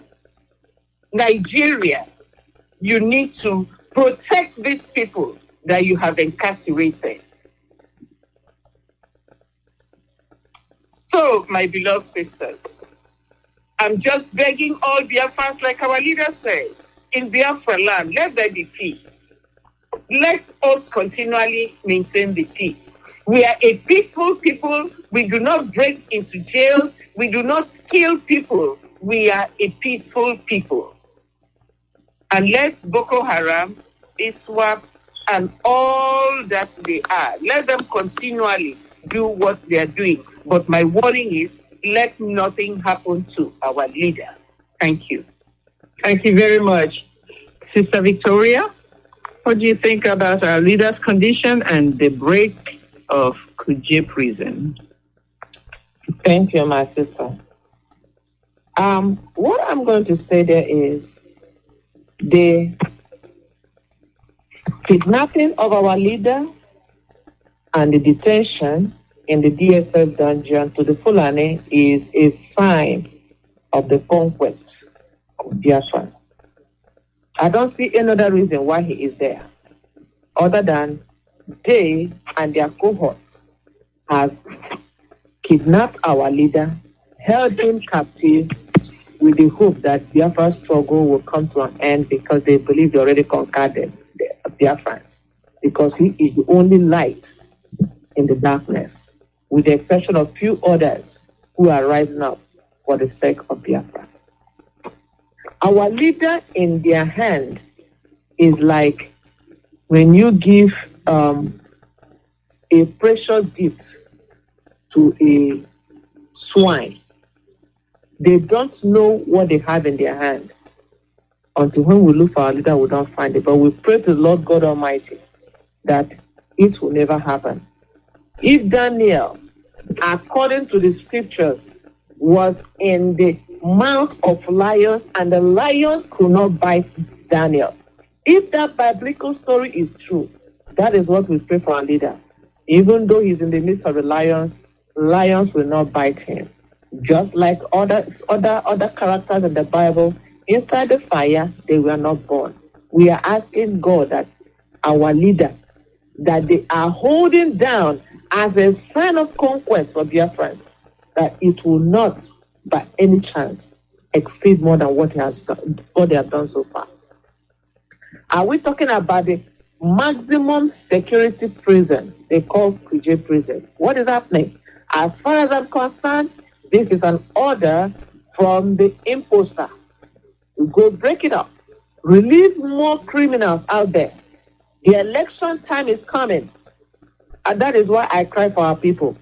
you need to protect these people that you have incarcerated. So, my beloved sisters, I'm just begging all Biafrans, like our leader said, in Biafra land, let there be peace. Let us continually maintain the peace. We are a peaceful people. We do not break into jails. We do not kill people. We are a peaceful people. And let Boko Haram, ISWAP, and all that they are, let them continually do what they are doing. But my warning is, let nothing happen to our leader. Thank you. Thank you very much. Sister Victoria, what do you think about our leader's condition and the break of Kuje prison? Thank you, my sister. What I'm going to say there is the kidnapping of our leader and the detention in the DSS dungeon to the Fulani is a sign of the conquest of Biafra. I don't see any other reason why he is there, other than they and their cohorts has kidnapped our leader, held him captive with the hope that Biafra's struggle will come to an end because they believe they already conquered the Biafrans, because he is the only light in the darkness, with the exception of few others who are rising up for the sake of Biafra. Our leader in their hand is like when you give a precious gift to a swine. They don't know what they have in their hand until when we look for our leader, we don't find it. But we pray to the Lord God Almighty that it will never happen. If Daniel, according to the scriptures, was in the mouth of lions and the lions could not bite Daniel, if that biblical story is true, that is what we pray for our leader. Even though he's in the midst of the lions, lions will not bite him. Just like other characters in the Bible, inside the fire, they were not born. We are asking God that our leader, that they are holding down as a sign of conquest for Biafrans, that it will not, by any chance, exceed more than what they have done so far. Are we talking about the maximum security prison they call PJ prison? What is happening? As far as I'm concerned, this is an order from the imposter. Go break it up. Release more criminals out there. The election time is coming. And that is why I cry for our people.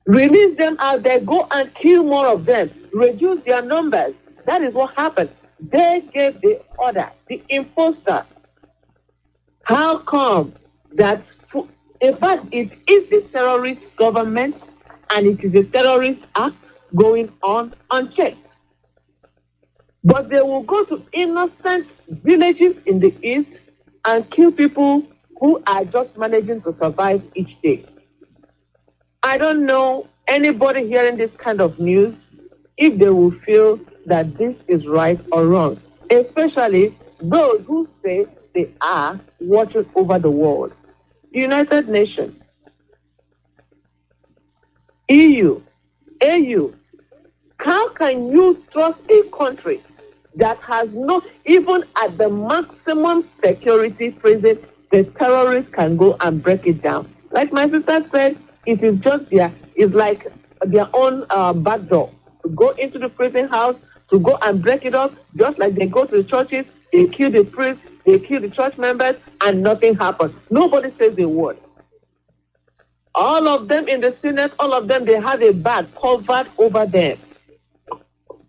Release them out there. Go and kill more of them. Reduce their numbers. That is what happened. They gave the order, the imposter. How come that, in fact, it is the terrorist government and it is a terrorist act going on unchecked? But they will go to innocent villages in the east and kill people who are just managing to survive each day. I don't know anybody hearing this kind of news if they will feel that this is right or wrong, especially those who say they are watching over the world. The United Nations, EU, AU. How can you trust a country that has no, even at the maximum security prison, the terrorists can go and break it down? Like my sister said, it is just it's like their own back door to go into the prison house, to go and break it up, just like they go to the churches, they kill the priests, they kill the church members, and nothing happens. Nobody says a word. All of them in the Senate, all of them, they have a bag covered over them.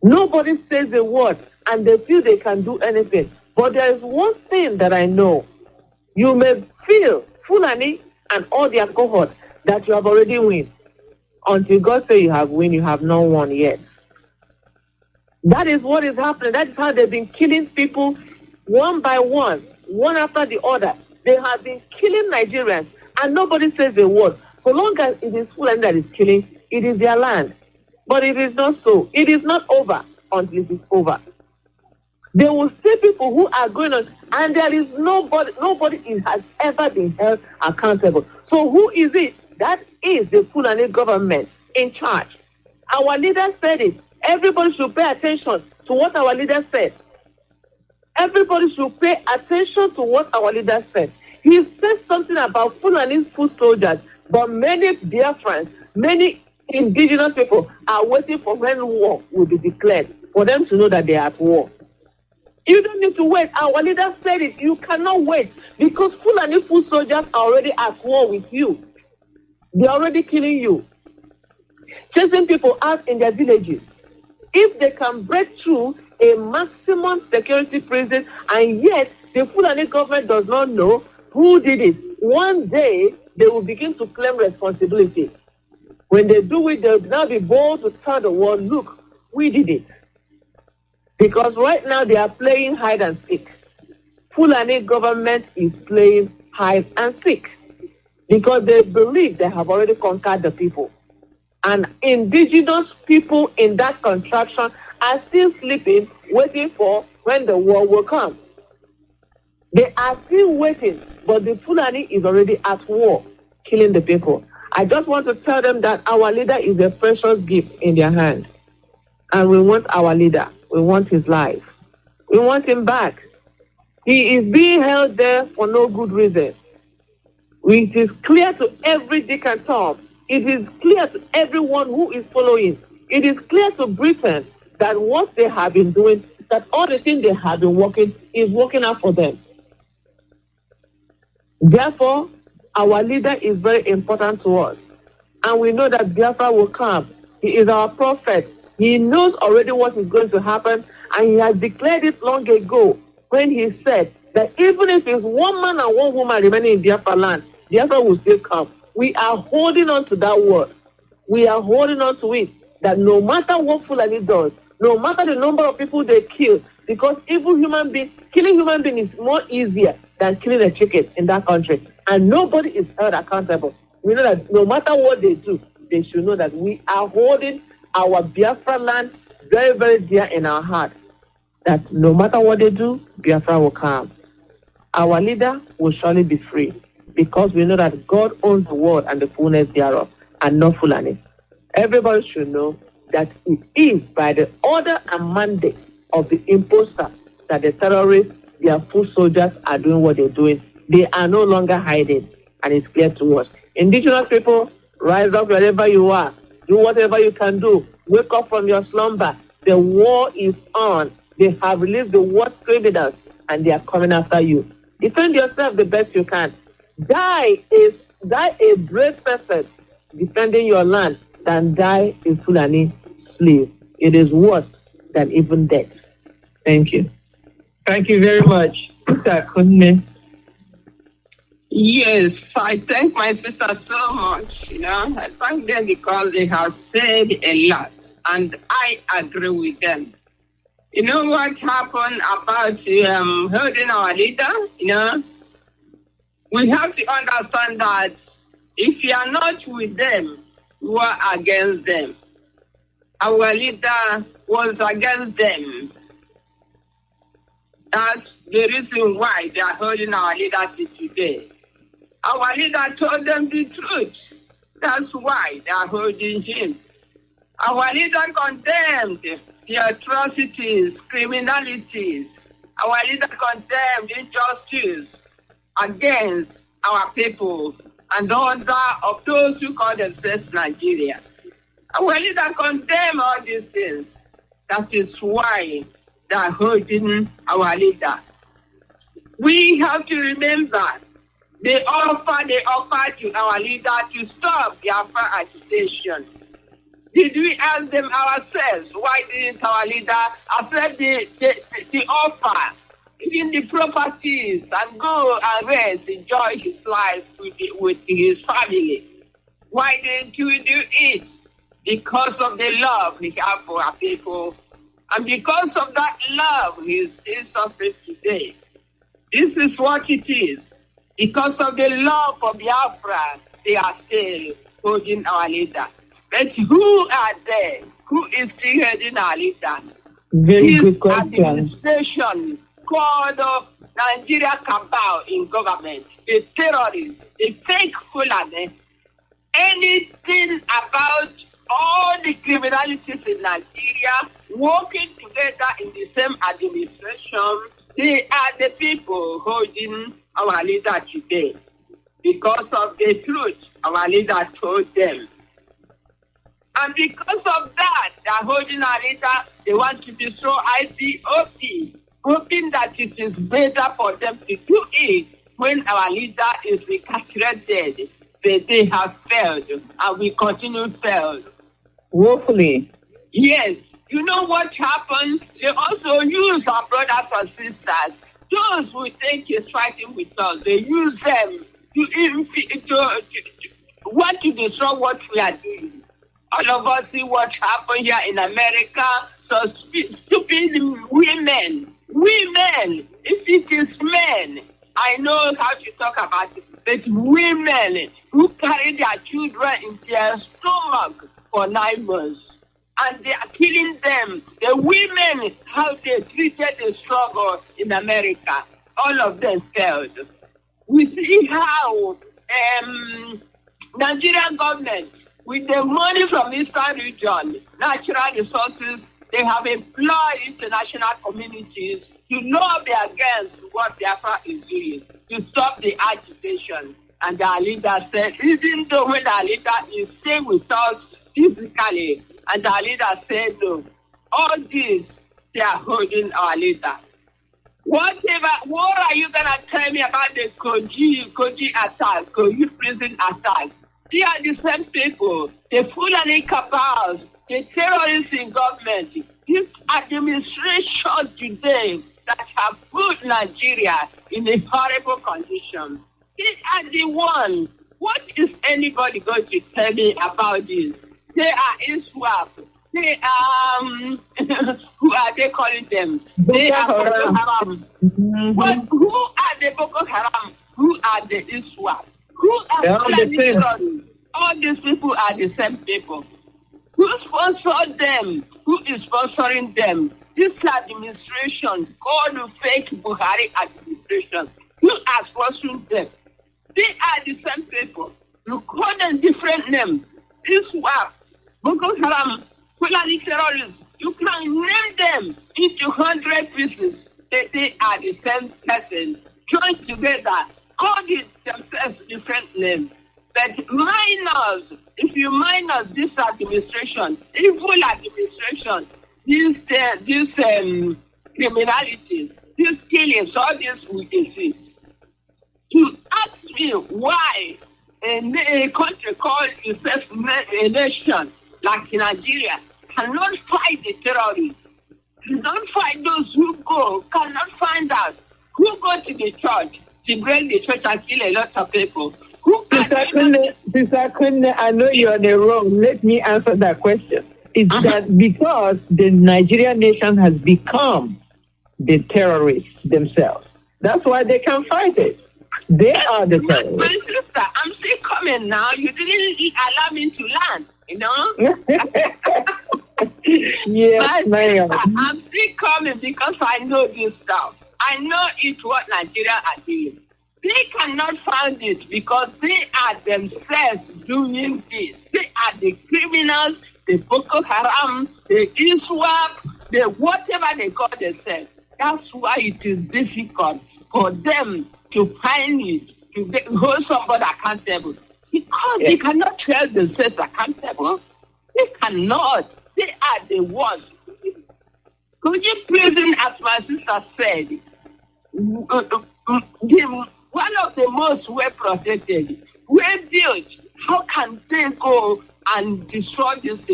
Nobody says a word, and they feel they can do anything. But there is one thing that I know. You may feel, Fulani and all their cohorts, that you have already won. Until God says you have won, you have not won yet. That is what is happening. That is how they've been killing people one by one after the other. They have been killing Nigerians, and nobody says a word. So long as it is Fulani that is killing, it is their land. But it is not so. It is not over until it is over. They will see people who are going on, and there is nobody has ever been held accountable. So who is it? That is the Fulani government in charge. Our leader said it. Everybody should pay attention to what our leader said. Everybody should pay attention to what our leader said. He said something about Fulani foot soldiers, but many Biafrans, many indigenous people are waiting for when war will be declared, for them to know that they are at war. You don't need to wait. Our leader said it. You cannot wait, because Fulani foot soldiers are already at war with you. They're already killing you, chasing people out in their villages. If they can break through a maximum security prison, and yet the Fulani government does not know who did it, one day they will begin to claim responsibility. When they do it, they'll now be bold to tell the world, look, we did it. Because right now they are playing hide and seek. Fulani government is playing hide and seek because they believe they have already conquered the people. And indigenous people in that contraption are still sleeping, waiting for when the war will come. They are still waiting, but the Fulani is already at war, killing the people. I just want to tell them that our leader is a precious gift in their hand. And we want our leader. We want his life. We want him back. He is being held there for no good reason. It is clear to every Dick and Tom. It is clear to everyone who is following. It is clear to Britain that what they have been doing, that all the things they have been working is working out for them. Therefore, our leader is very important to us. And we know that Biafra will come. He is our prophet. He knows already what is going to happen, and he has declared it long ago when he said that even if it's one man and one woman remaining in Biafra land, Biafra will still come. We are holding on to that word. We are holding on to it, that no matter what Fulani does, no matter the number of people they kill, because killing human being is more easier than killing a chicken in that country. And nobody is held accountable. We know that no matter what they do, they should know that we are holding our Biafra land very, very dear in our heart. That no matter what they do, Biafra will come. Our leader will surely be free, because we know that God owns the world and the fullness thereof, and not Fulani. Everybody should know that it is by the order and mandate of the imposter that the terrorists, their foot soldiers, are doing what they're doing. They are no longer hiding, and it's clear to us. Indigenous people, rise up wherever you are. Do whatever you can do. Wake up from your slumber. The war is on. They have released the worst criminals, and they are coming after you. Defend yourself the best you can. Die a brave person defending your land than die a Fulani slave. It is worse than even death. Thank you. Thank you very much, Sister Kunne. Yes, I thank my sister so much. I thank them because they have said a lot, and I agree with them. You know what happened about holding our leader? We have to understand that if you are not with them, you are against them. Our leader was against them. That's the reason why they are holding our leader to today. Our leader told them the truth. That's why they are holding him. Our leader condemned the atrocities, criminalities. Our leader condemned injustice against our people and order of those who call themselves Nigeria. Our leader condemned all these things. That is why they are holding our leader. We have to remember the offer they offered to our leader to stop Biafra agitation. Did we ask them ourselves, why didn't our leader accept the offer, even the properties, and go and rest, enjoy his life with his family? Why didn't we do it? Because of the love he has for our people. And because of that love, he is still suffering today. This is what it is. Because of the love for Biafra, they are still holding our leader. But who are they? Who is still holding our leader? Very good question. Administration called Nigeria cabal in government, the terrorists, the fake Fulani, anything about all the criminalities in Nigeria working together in the same administration, they are the people holding our leader today. Because of the truth our leader told them. And because of that, they are holding our leader. They want to destroy Ipob, hoping that it is better for them to do it when our leader is incarcerated. But they have failed, and we continue failed. Woefully. Yes. You know what happened? They also use our brothers and sisters. Those who think is fighting with us, they use them to want to destroy what we are doing. All of us see what happened here in America, so stupid women. Women, if it is men, I know how to talk about it, but women who carry their children in their stomach for 9 months, and they are killing them. The women, how they treated the struggle in America, all of them failed. We see how Nigerian government, with the money from Eastern region, natural resources, they have employed international communities to lobby against what Biafra is doing, to stop the agitation. And our leader said, even though when our leader is staying with us physically, and our leader said, no, all this, they are holding our leader. What are you going to tell me about the Koji attack, Koji prison attack? They are the same people, the Fulani cabals, the terrorists in government. This administration today that have put Nigeria in a horrible condition. They are the one. What is anybody going to tell me about this? They are ISWAP. They are, who are they calling them? They are Boko Haram. But who are the Boko Haram? Who are the ISWAP? Who are the terrorists? All these people are the same people. Who sponsored them? Who is sponsoring them? This administration, called fake Buhari administration, who are sponsoring them? They are the same people. You call them different names. ISWAP, Boko Haram, Fulani terrorists. You can name them into 100 pieces. They are the same person. Joined together, called it themselves different names. But minors, if you minus this administration, evil administration, these criminalities, these killings, all this will exist. To ask me why a country called itself a nation like Nigeria cannot fight the terrorists, cannot fight those who go, cannot find out who go to the church to break the church and kill a lot of people. Sister Kanu, I know you're the wrong. Let me answer that question. It's that because the Nigerian nation has become the terrorists themselves. That's why they can fight it. They are the terrorists. My sister, I'm still coming now. You didn't allow me to land, you know? Yes, ma'am. I'm still coming because I know this stuff. I know it's what Nigeria are doing. They cannot find it because they are themselves doing this. They are the criminals, the Boko Haram, the ISWAP, the whatever they call themselves. That's why it is difficult for them to find it, to hold somebody accountable. Because they cannot hold themselves accountable. They cannot. They are the ones. Koji prison, as my sister said, one of the most well-protected, well-built. How can they go and destroy this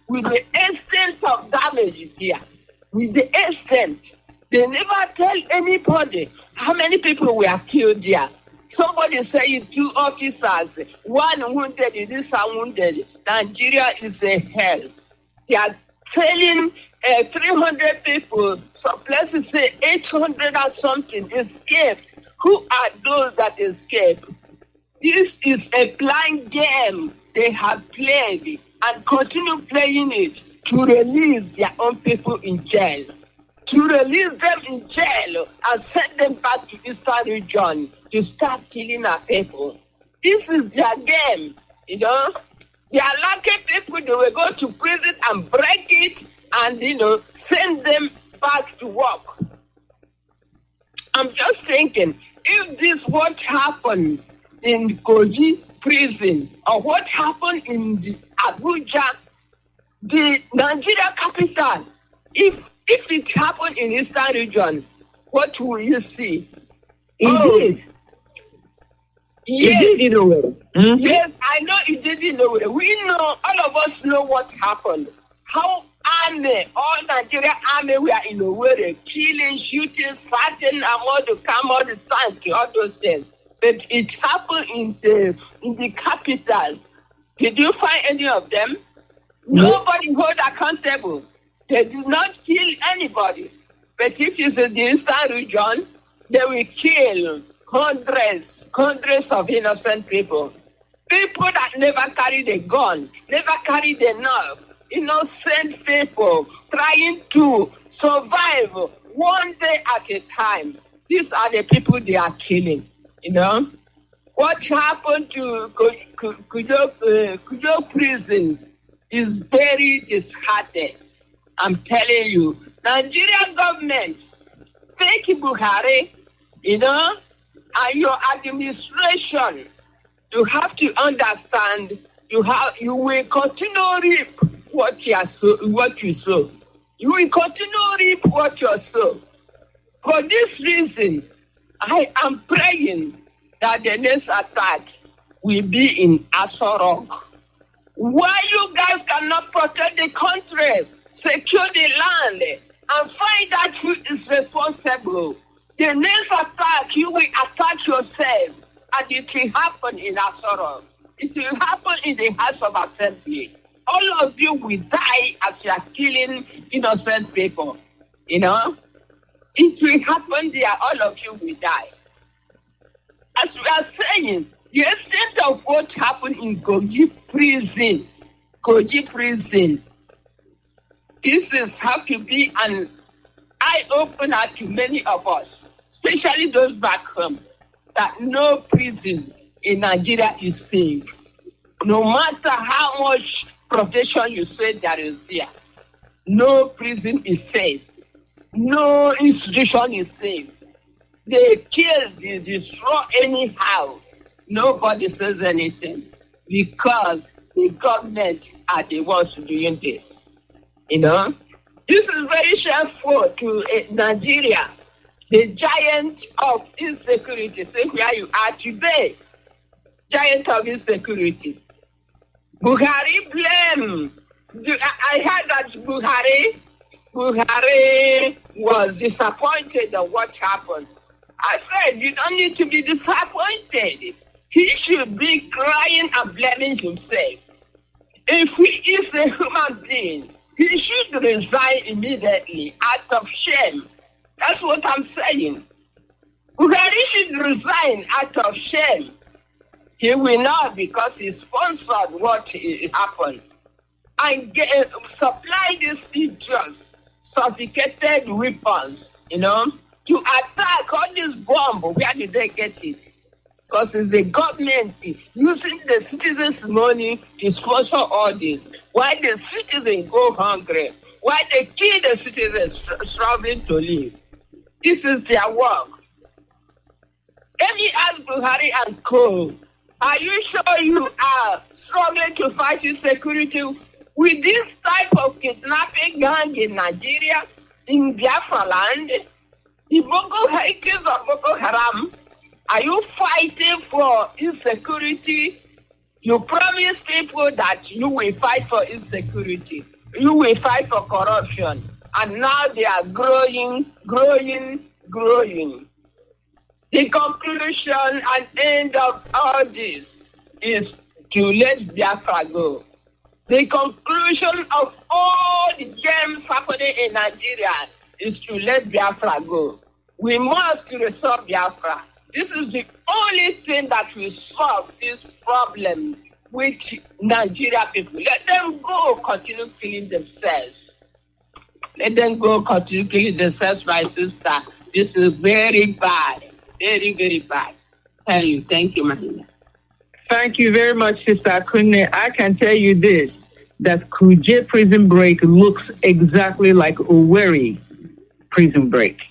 with the extent of damage here? With the extent, they never tell anybody how many people were killed there. Somebody saying 2 officers, 1 wounded, this one wounded. Nigeria is a hell. They are telling 300 people, some places say 800 or something escaped. Who are those that escape? This is a blind game they have played and continue playing it to release their own people in jail. To release them in jail and send them back to Eastern region to start killing our people. This is their game, you know. They are lucky people, they will go to prison and break it and, you know, send them back to work. I'm just thinking, if this what happened in Koji prison or what happened in the Abuja, the Nigeria capital, if it happened in Eastern region, what will you see? It did. Yes. It did in a way. Yes, I know it did in a way. We know, all of us know what happened. How army, all Nigeria army were in a way, killing, shooting, fighting, all the come, all the tank, all those things. But it happened in the capital. Did you find any of them? Nobody hold accountable. They did not kill anybody. But if you see the Eastern region, they will kill hundreds of innocent people. People that never carried a gun, never carried a knife. Innocent people trying to survive one day at a time. These are the people they are killing, you know. What happened to Kujo prison is very disheartening. I'm telling you, Nigerian government, take Buhari, you know, and your administration, you have to understand, you will continue to reap what you sow. You will continue to reap what you sow. For this reason, I am praying that the next attack will be in Aso Rock. Why you guys cannot protect the country, secure the land, and find out who is responsible? The next attack, you will attack yourself, and it will happen in Aso Rock. It will happen in the House of Assembly. All of you will die as you are killing innocent people. You know? It will happen there, all of you will die. As we are saying, the extent of what happened in Kogi prison, this is how to be an eye-opener to many of us, especially those back home, that no prison in Nigeria is safe. No matter how much protection you say there is there, no prison is safe. No institution is safe. They kill, they destroy anyhow. Nobody says anything because the government are the ones doing this. You know, this is very shameful to Nigeria, the giant of insecurity. Say where you are today, giant of insecurity. Buhari blame. I heard that Buhari was disappointed at what happened. I said, you don't need to be disappointed. He should be crying and blaming himself. If he is a human being, he should resign immediately out of shame. That's what I'm saying. Buhari should resign out of shame. He will not, because he sponsored what happened. And supply these idiots sophisticated weapons, you know, to attack all this bomb. Where did they get it? Because it's the government using the citizens' money to sponsor all this. Why the citizens go hungry? Why they kill the citizens struggling to live? This is their work. Let me ask Buhari and Co. Are you sure you are struggling to fight insecurity with this type of kidnapping gang in Nigeria, in Biafra land? The Boko of Boko Haram, are you fighting for insecurity? You promise people that you will fight for insecurity. You will fight for corruption. And now they are growing. The conclusion and end of all this is to let Biafra go. The conclusion of all the games happening in Nigeria is to let Biafra go. We must restore Biafra. This is the only thing that will solve this problem with Nigeria people. Let them go continue killing themselves. Let them go continue killing themselves, my sister. This is very bad. Very, very bad. Thank you, Mahina. Thank you very much, Sister Akunne. I can tell you this, that Kuje prison break looks exactly like Owerri prison break.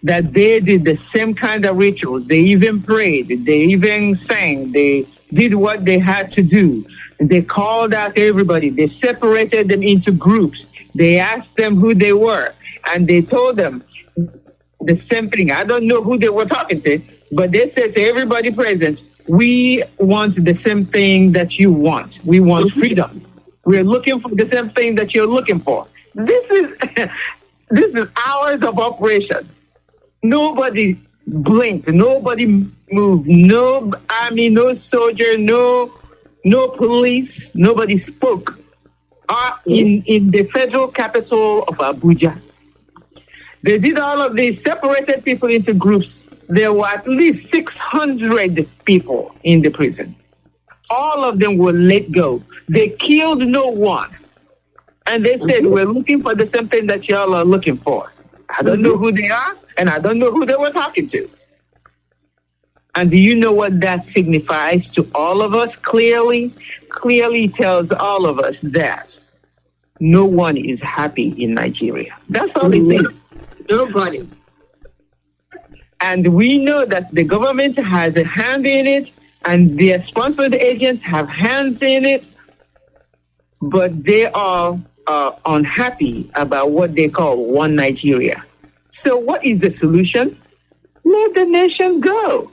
That they did the same kind of rituals. They even prayed. They even sang. They did what they had to do. They called out everybody. They separated them into groups. They asked them who they were. And they told them the same thing. I don't know who they were talking to, but they said to everybody present, we want the same thing that you want. We want freedom. We're looking for the same thing that you're looking for. This is hours of operation. Nobody blinked. Nobody moved. No army, no soldier, no police. Nobody spoke. are in the federal capital of Abuja. They did all of this, separated people into groups. There were at least 600 people in the prison. All of them were let go. They killed no one. And they said, we're looking for the same thing that y'all are looking for. I don't know who they are, and I don't know who they were talking to. And do you know what that signifies to all of us? Clearly tells all of us that no one is happy in Nigeria. That's all it is. Nobody. And we know that the government has a hand in it, and their sponsored agents have hands in it, but they are unhappy about what they call one Nigeria. So what is the solution? Let the nations go.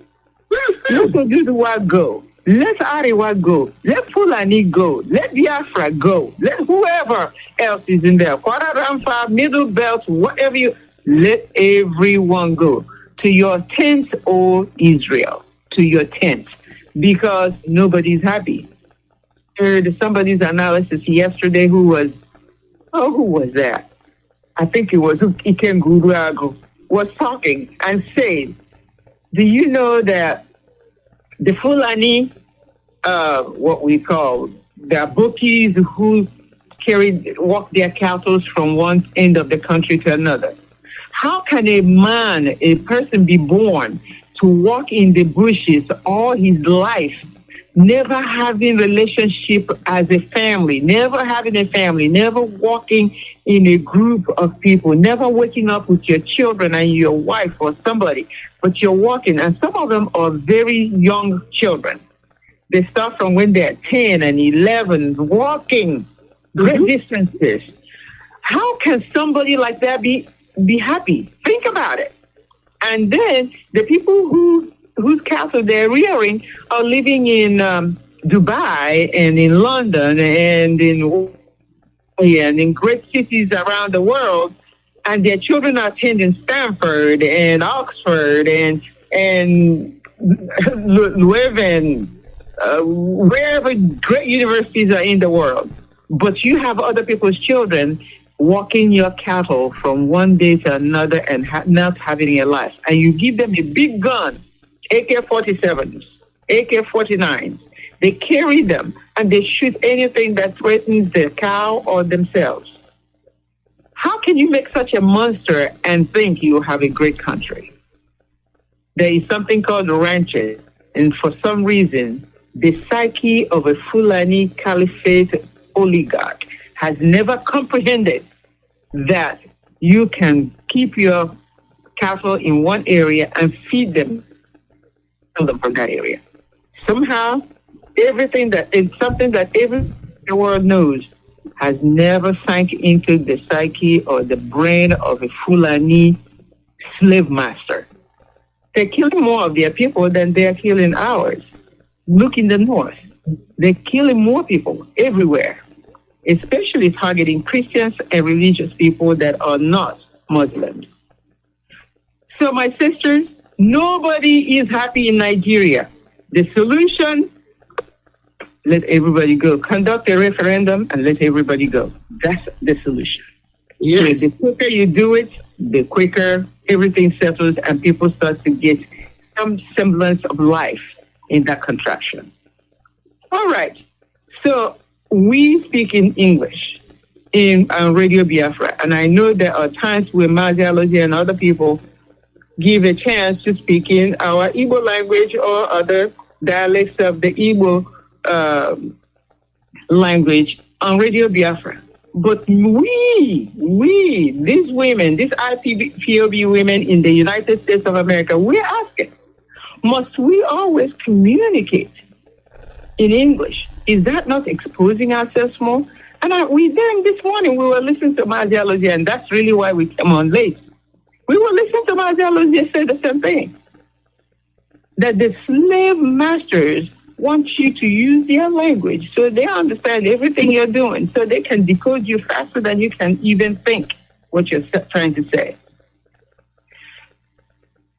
Let Oduduwa go. Let Ariwa go. Let Fulani go. Let Biafra go. Let whoever else is in there, Kwara Ramfa, Middle Belt, whatever you, let everyone go. To your tents, O Israel. To your tents. Because nobody's happy. I heard somebody's analysis yesterday who was that? I think it was Iken Guruago, was talking and saying, do you know that the Fulani, what we call the bookies who walk their cattle from one end of the country to another? How can a person be born to walk in the bushes all his life, never having relationship as a family, never having a family, never walking in a group of people, never waking up with your children and your wife or somebody, but you're walking, and some of them are very young children. They start from when they're 10 and 11, walking great distances. How can somebody like that be happy? Think about it. And then the people whose cattle they're rearing are living in Dubai and in London and in great cities around the world, and their children are attending Stanford and Oxford and Leuven, wherever great universities are in the world. But you have other people's children walking your cattle from one day to another and not having a life. And you give them a big gun, AK-47s, AK-49s. They carry them and they shoot anything that threatens their cow or themselves. How can you make such a monster and think you have a great country? There is something called ranches, and for some reason, the psyche of a Fulani Caliphate oligarch has never comprehended that you can keep your cattle in one area and feed them from that area. Somehow, something that every world knows has never sank into the psyche or the brain of a Fulani slave master. They're killing more of their people than they're killing ours. Look in the north. They're killing more people everywhere, especially targeting Christians and religious people that are not Muslims. So my sisters, nobody is happy in Nigeria. The solution, let everybody go. Conduct a referendum and let everybody go. That's the solution. Yes. So the quicker you do it, the quicker everything settles and people start to get some semblance of life in that contraction. All right. So we speak in English in Radio Biafra, and I know there are times where Mazi and other people give a chance to speak in our Igbo language or other dialects of the Igbo language on Radio Biafra. But these women, these IPOB women in the United States of America, we're asking, must we always communicate in English? Is that not exposing ourselves more? And this morning, we were listening to Mazi, and that's really why we came on late. We were listening to Mazi say the same thing, that the slave masters want you to use their language so they understand everything you're doing, so they can decode you faster than you can even think what you're trying to say.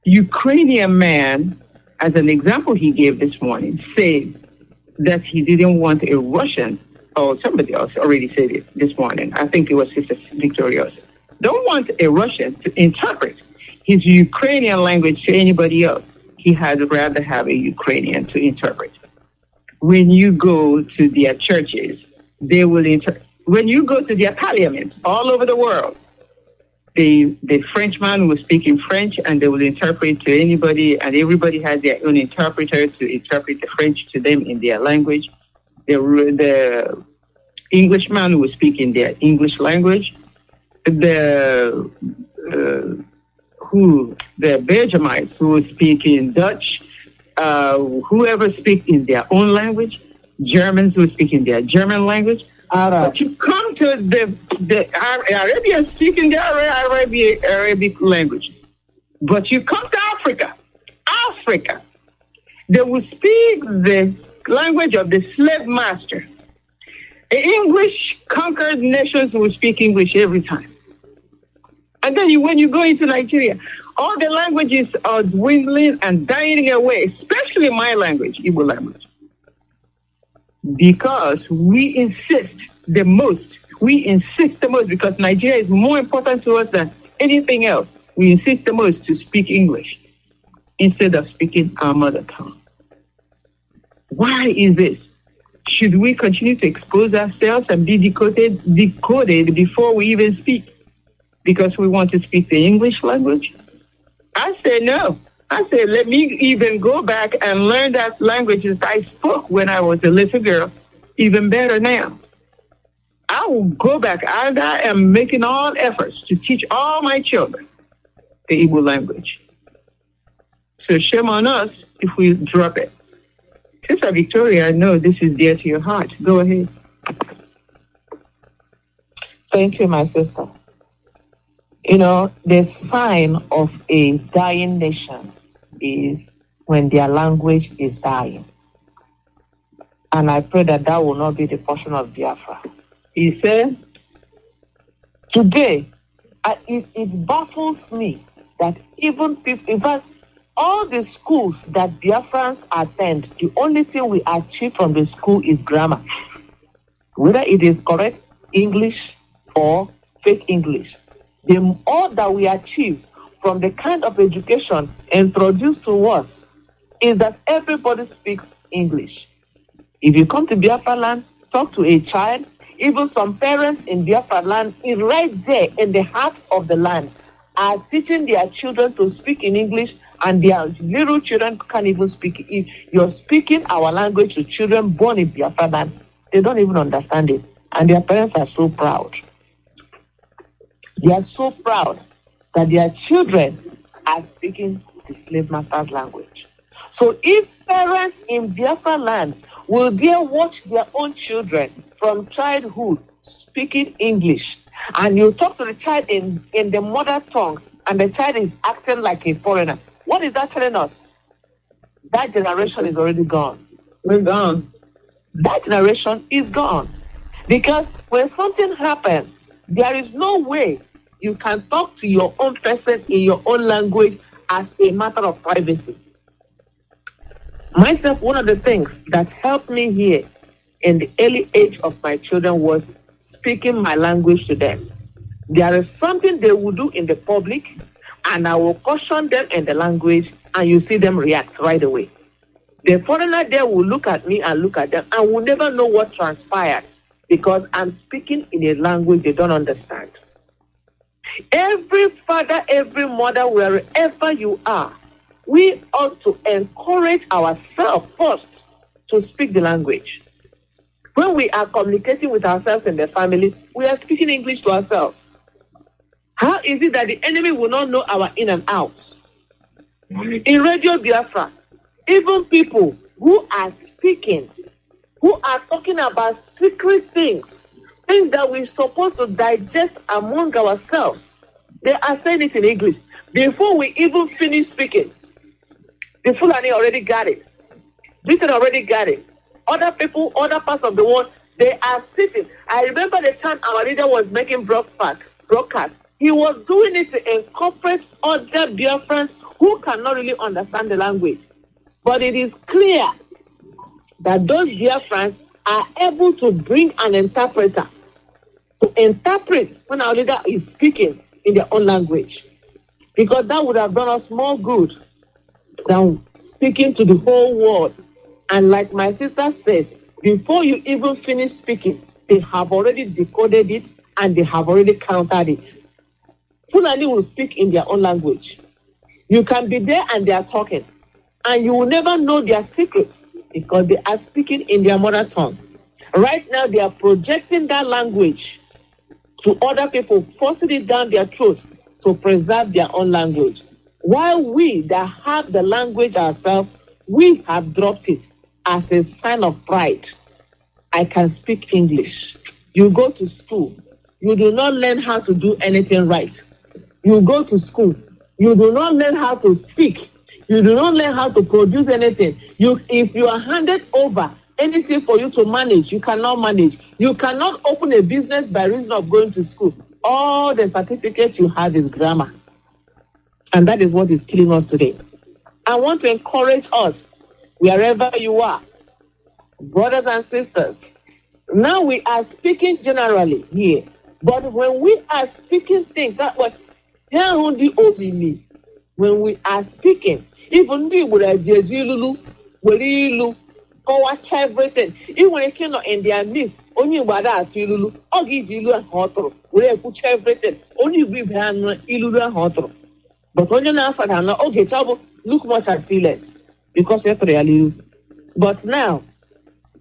Ukrainian man, as an example he gave this morning, said that he didn't want a Russian or somebody else already said it this morning. I think it was Sister Victorious. Don't want a Russian to interpret his Ukrainian language to anybody else. He had rather have a Ukrainian to interpret. When you go to their churches, they will when you go to their parliaments all over the world, the Frenchman will speak in French and they will interpret to anybody, and everybody has their own interpreter to interpret the French to them in their language. The Englishman will speak in their English language. The Belgians who speak in Dutch, whoever speak in their own language, Germans who speak in their German language. But you come to the Arabians speaking their Arabic languages. But you come to Africa, they will speak the language of the slave master. The English conquered nations will speak English every time. And then when you go into Nigeria, all the languages are dwindling and dying away, especially my language, Igbo language. Because we insist the most because Nigeria is more important to us than anything else. We insist the most to speak English instead of speaking our mother tongue. Why is this? Should we continue to expose ourselves and be decoded before we even speak? Because we want to speak the English language? I say no. I say, let me even go back and learn that language that I spoke when I was a little girl, even better now. I will go back, and I am making all efforts to teach all my children the Igbo language. So shame on us if we drop it. Sister Victoria, I know this is dear to your heart. Go ahead. Thank you, my sister. You know, the sign of a dying nation is when their language is dying. And I pray that that will not be the portion of Biafra. He said, today, it baffles me that even people, in fact, all the schools that Biafrans attend, the only thing we achieve from the school is grammar. Whether it is correct English or fake English. All that we achieve from the kind of education introduced to us is that everybody speaks English. If you come to Biafra land, talk to a child, even some parents in Biafra land, is right there in the heart of the land, are teaching their children to speak in English, and their little children can't even speak. If you're speaking our language to children born in Biafra land, they don't even understand it. And their parents are so proud. They are so proud that their children are speaking the slave master's language. So if parents in Biafra land will dare watch their own children from childhood speaking English, and you talk to the child in the mother tongue, and the child is acting like a foreigner, what is that telling us? That generation is already gone. We're gone. That generation is gone. Because when something happens, there is no way you can talk to your own person in your own language as a matter of privacy. Myself, one of the things that helped me here in the early age of my children was speaking my language to them. There is something they will do in the public, and I will caution them in the language, and you see them react right away. The foreigner there will look at me and look at them, and will never know what transpired because I'm speaking in a language they don't understand. Every father, every mother, wherever you are, we ought to encourage ourselves first to speak the language. When we are communicating with ourselves in the family, we are speaking English to ourselves. How is it that the enemy will not know our in and outs? In Radio Biafra, even people who are speaking, who are talking about secret things that we're supposed to digest among ourselves, they are saying it in English. Before we even finish speaking, the Fulani already got it. Britain already got it. Other people, other parts of the world, they are sitting. I remember the time our leader was making broadcast. He was doing it to incorporate other Biafrans who cannot really understand the language. But it is clear that those Biafrans are able to bring an interpreter to interpret when our leader is speaking in their own language. Because that would have done us more good than speaking to the whole world. And like my sister said, before you even finish speaking, they have already decoded it and they have already countered it. Fulani will speak in their own language. You can be there and they are talking, and you will never know their secret because they are speaking in their mother tongue. Right now, they are projecting that language to other people, forcing it down their throats to preserve their own language. While we that have the language ourselves, we have dropped it as a sign of pride. I can speak English. You go to school, you do not learn how to do anything right. You go to school, you do not learn how to speak. You do not learn how to produce anything. If you are handed over anything for you to manage, you cannot manage. You cannot open a business by reason of going to school. All the certificates you have is grammar. And that is what is killing us today. I want to encourage us, wherever you are, brothers and sisters. Now we are speaking generally here. But when we are speaking things, that what when we are speaking, even we would have everything. Even if you in their midst, only about that you or give you a hot we put everything. Only we have ilu hot. But when you now say okay, trouble, look much and see less. Because it's really. But now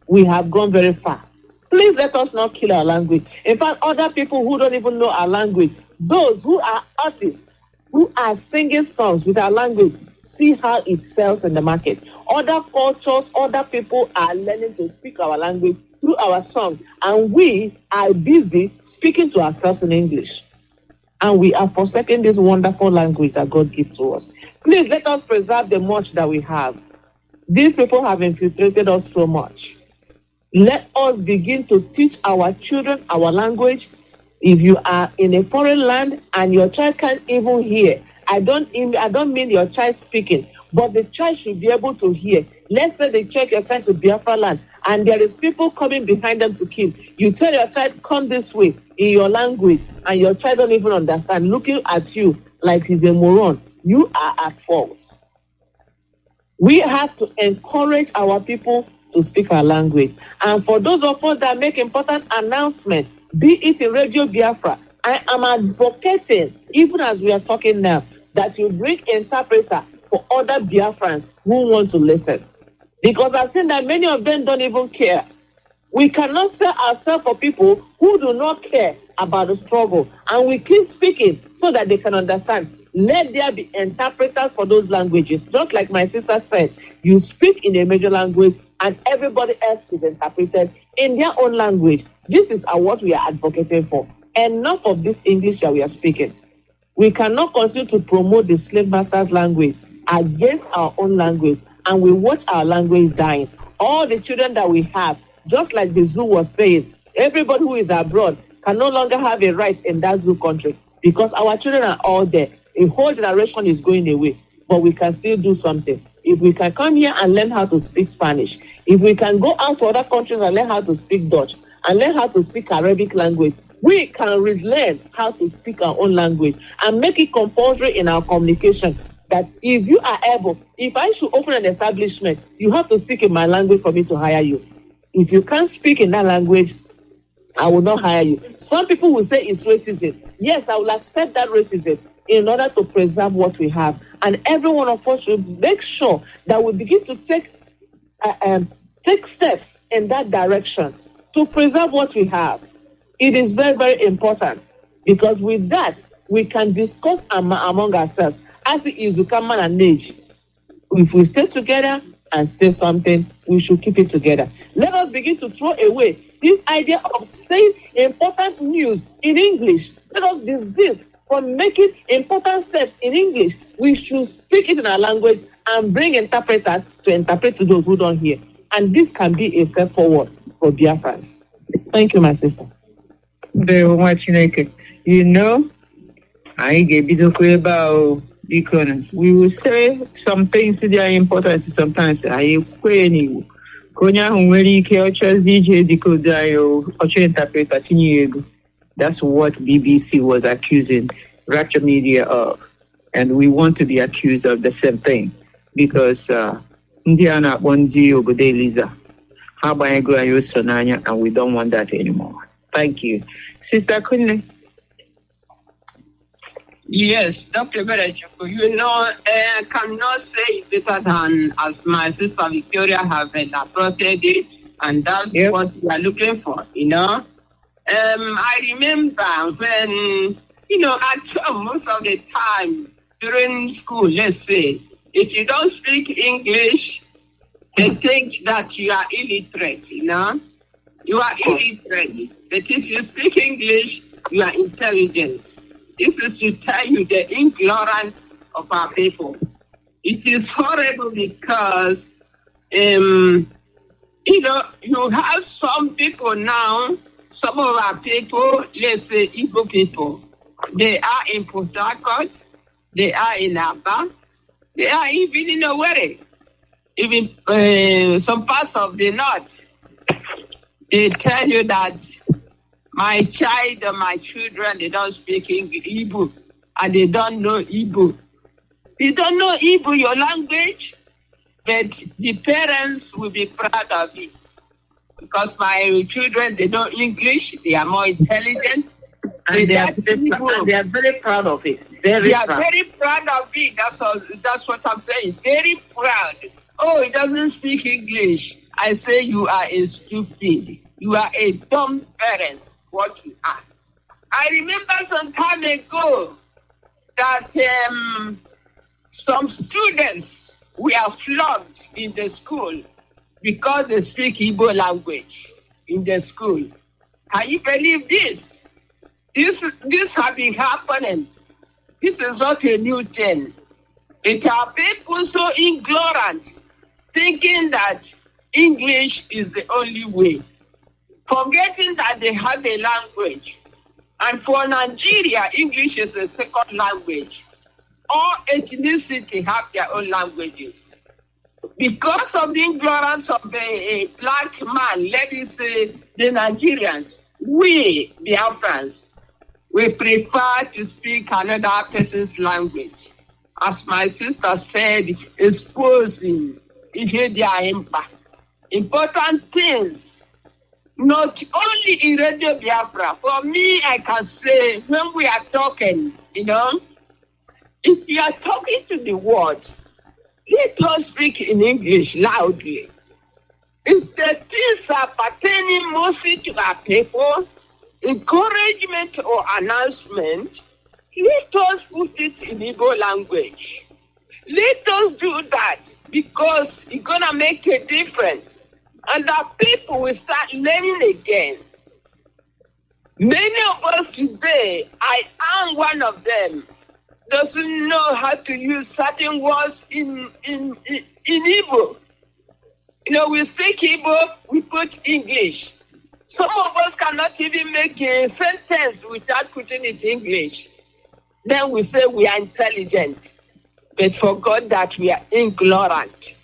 we have gone very far. Please let us not kill our language. In fact, other people who don't even know our language, those who are artists, who are singing songs with our language, see how it sells in the market. Other cultures, other people are learning to speak our language through our songs, and we are busy speaking to ourselves in English. And we are forsaking this wonderful language that God gives to us. Please let us preserve the much that we have. These people have infiltrated us so much. Let us begin to teach our children our language. If you are in a foreign land and your child can't even hear, I don't mean your child speaking, but the child should be able to hear. Let's say they check your child to Biafra land and there is people coming behind them to kill. You tell your child, come this way in your language, and your child don't even understand, looking at you like he's a moron. You are at fault. We have to encourage our people to speak our language. And for those of us that make important announcements, be it in Radio Biafra, I am advocating, even as we are talking now, that you bring interpreter for other Biafrans who want to listen. Because I've seen that many of them don't even care. We cannot sell ourselves for people who do not care about the struggle. And we keep speaking so that they can understand. Let there be interpreters for those languages. Just like my sister said, you speak in a major language and everybody else is interpreted in their own language. This is what we are advocating for. Enough of this English that we are speaking. We cannot continue to promote the slave master's language against our own language, and we watch our language dying. All the children that we have, just like the zoo was saying, everybody who is abroad can no longer have a right in that zoo country because our children are all there. A whole generation is going away, but we can still do something. If we can come here and learn how to speak Spanish, if we can go out to other countries and learn how to speak Dutch and learn how to speak Arabic language, we can relearn how to speak our own language and make it compulsory in our communication. That if you are able, if I should open an establishment, you have to speak in my language for me to hire you. If you can't speak in that language, I will not hire you. Some people will say it's racism. Yes, I will accept that racism in order to preserve what we have. And every one of us should make sure that we begin to take steps in that direction to preserve what we have. It is very, very important because with that, we can discuss among ourselves as it is, we come man and age. If we stay together and say something, we should keep it together. Let us begin to throw away this idea of saying important news in English. Let us desist from making important steps in English. We should speak it in our language and bring interpreters to interpret to those who don't hear. And this can be a step forward for Biafrans. Thank you, my sister. Very much, Chineke. You know, I gave you the about economy. We will say some things that are important sometimes. I That's what BBC was accusing Rapture Media of. And we want to be accused of the same thing. Because Indiana Bondi Obodeliza, and we don't want that anymore. Thank you. Sister Kunle. Yes, Dr. Berechuku, you know, I cannot say it better than as my sister Victoria have elaborated it, and that's what we are looking for, you know. I remember when, you know, actually most of the time during school, let's say, if you don't speak English, they think that you are illiterate, you know. You are illiterate. But if you speak English, you are intelligent. This is to tell you the ignorance of our people. It is horrible because, you know, you have some people now, some of our people, let's say Igbo people, they are in Port Harcourt, they are in Aba, they are even in Owerri, even some parts of the north. They tell you that my child and my children, they don't speak Igbo, and they don't know Igbo. You don't know Igbo, your language, but the parents will be proud of it. Because my children, they know English, they are more intelligent, and they are very proud of it. They are very proud of it. That's what I'm saying. Very proud. Oh, he doesn't speak English. I say you are a stupid. You are a dumb parent. What you are. I remember some time ago that some students were flogged in the school because they speak Igbo language in the school. Can you believe this? This has been happening. This is not a new thing. It are people so ignorant, thinking that English is the only way, forgetting that they have a language. And for Nigeria, English is the second language. All ethnicity have their own languages. Because of the ignorance of a black man, let me say the Nigerians, we, Biafrans, we prefer to speak another person's language. As my sister said, exposing their impact. Important things, not only in Radio Biafra. For me, I can say, when we are talking, you know, if you are talking to the world, let us speak in English loudly. If the things are pertaining mostly to our people, encouragement or announcement, let us put it in Igbo language. Let us do that because it's going to make a difference. And our people will start learning again. Many of us today, I am one of them, doesn't know how to use certain words in Igbo. You know, we speak Igbo, we put English. Some of us cannot even make a sentence without putting it in English. Then we say we are intelligent, but forgot that we are ignorant.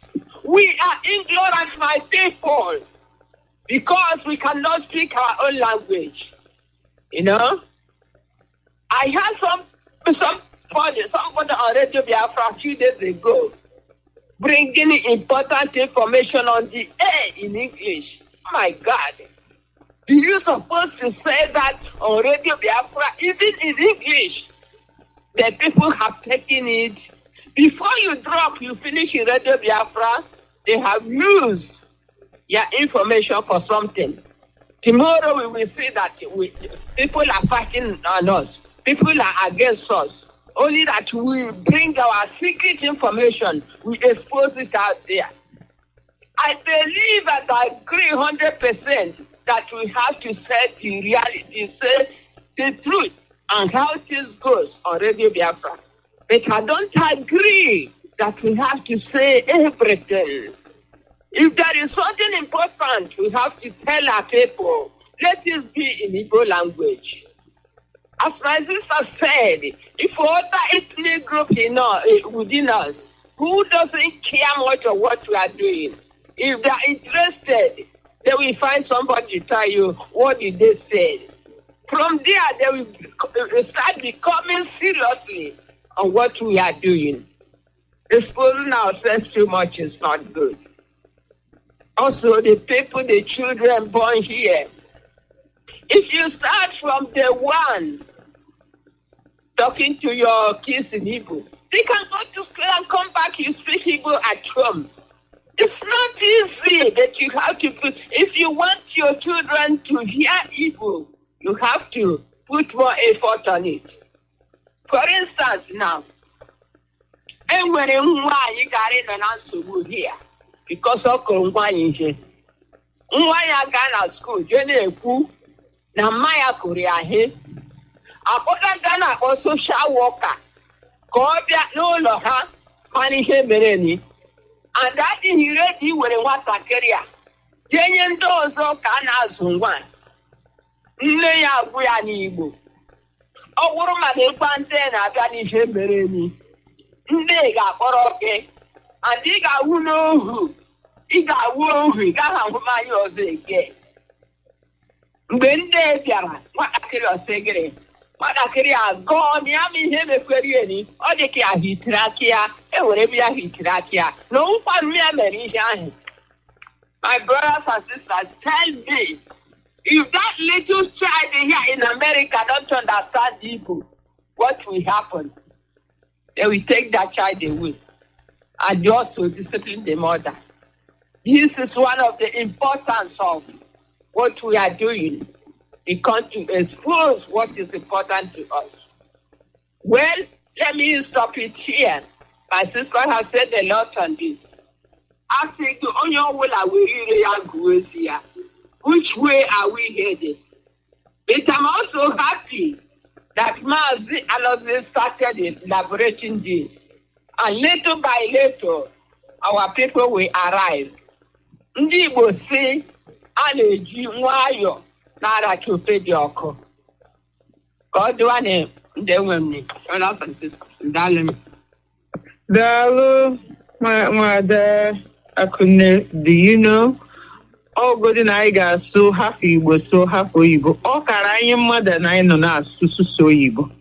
We are ignorant, my people, because we cannot speak our own language. You know? I had somebody on Radio Biafra a few days ago bringing important information on the air in English. Oh my God. Do you supposed to say that on Radio Biafra, even in English? The people have taken it. Before you drop, you finish in Radio Biafra, they have used your information for something. Tomorrow we will see that people are fighting on us. People are against us. Only that we bring our secret information, we expose it out there. I believe and I agree 100% that we have to say the reality, say the truth and how things goes on Radio Biafra. But I don't agree that we have to say everything. If there is something important, we have to tell our people, let it be in Igbo language. As my sister said, if other ethnic group within us, who doesn't care much of what we are doing, If they are interested, they will find somebody to tell you what did they say. From there, they will start becoming seriously on what we are doing. Exposing ourselves too much is not good. Also, the people, the children born here, if you start from day one talking to your kids in Igbo, they can go to school and come back, you speak Igbo at home. It's not easy that you have to put, if you want your children to hear Igbo, you have to put more effort on it. For instance, now, enwere nwa anyị gara ịnọ na nsogbu here because ọ kụrụ nwa anyị ihe. Nwa ya gaa na school jee na-ekwu na mma ya kụrụ ya ihe. Akpọta gaa na-akpọ social worker ka ọ bịa n'ụlọ ha mana ihe mere ni. And adịghị ready iwere nwatakịrị a jee nye ndị ọzọ ka a na-azụ nwa. Nne ya agwụ ya n'Igbo. Ọ bụrụ maka ịgba ndị na-abịa n'ihe mere ni. Ndị ga-akpọrọ gị, and ị ga-awụ n'ohu, ị ga-awụ ohu, ị gaghị ahụ mmanya ọzọ ege. Mgbe ndị bịara, nwatakịrị ọsịgịrị, nwatakịrị agọọ na ya ma ihe mekwere eni, ọ dị ka ya hitiri aka ya, ewere ebe ya hitiri aka ya, na nkwa mme ya mere ihe ahụ. My brothers and sisters, tell me, if that little child here in America don't understand Igbo, what will happen? They will take that child away and also discipline the mother. This is one of the importance of what we are doing. We come to expose what is important to us. Well, let me stop it here. My sister has said a lot on this. I think which way are we headed? But I'm also happy that Mazi and started elaborating this. And little by little, our people will arrive. Ndị Igbo say, a na-eji nwayọ na-aracha dị ọkụ. Ka ọ dịwa na ndị enwe m brothers and sisters. Daalụ. Daalụ, Nwada Akunne, do you know? All good and I got so happy was so happy. All Karaya mother and I know now so Igbo.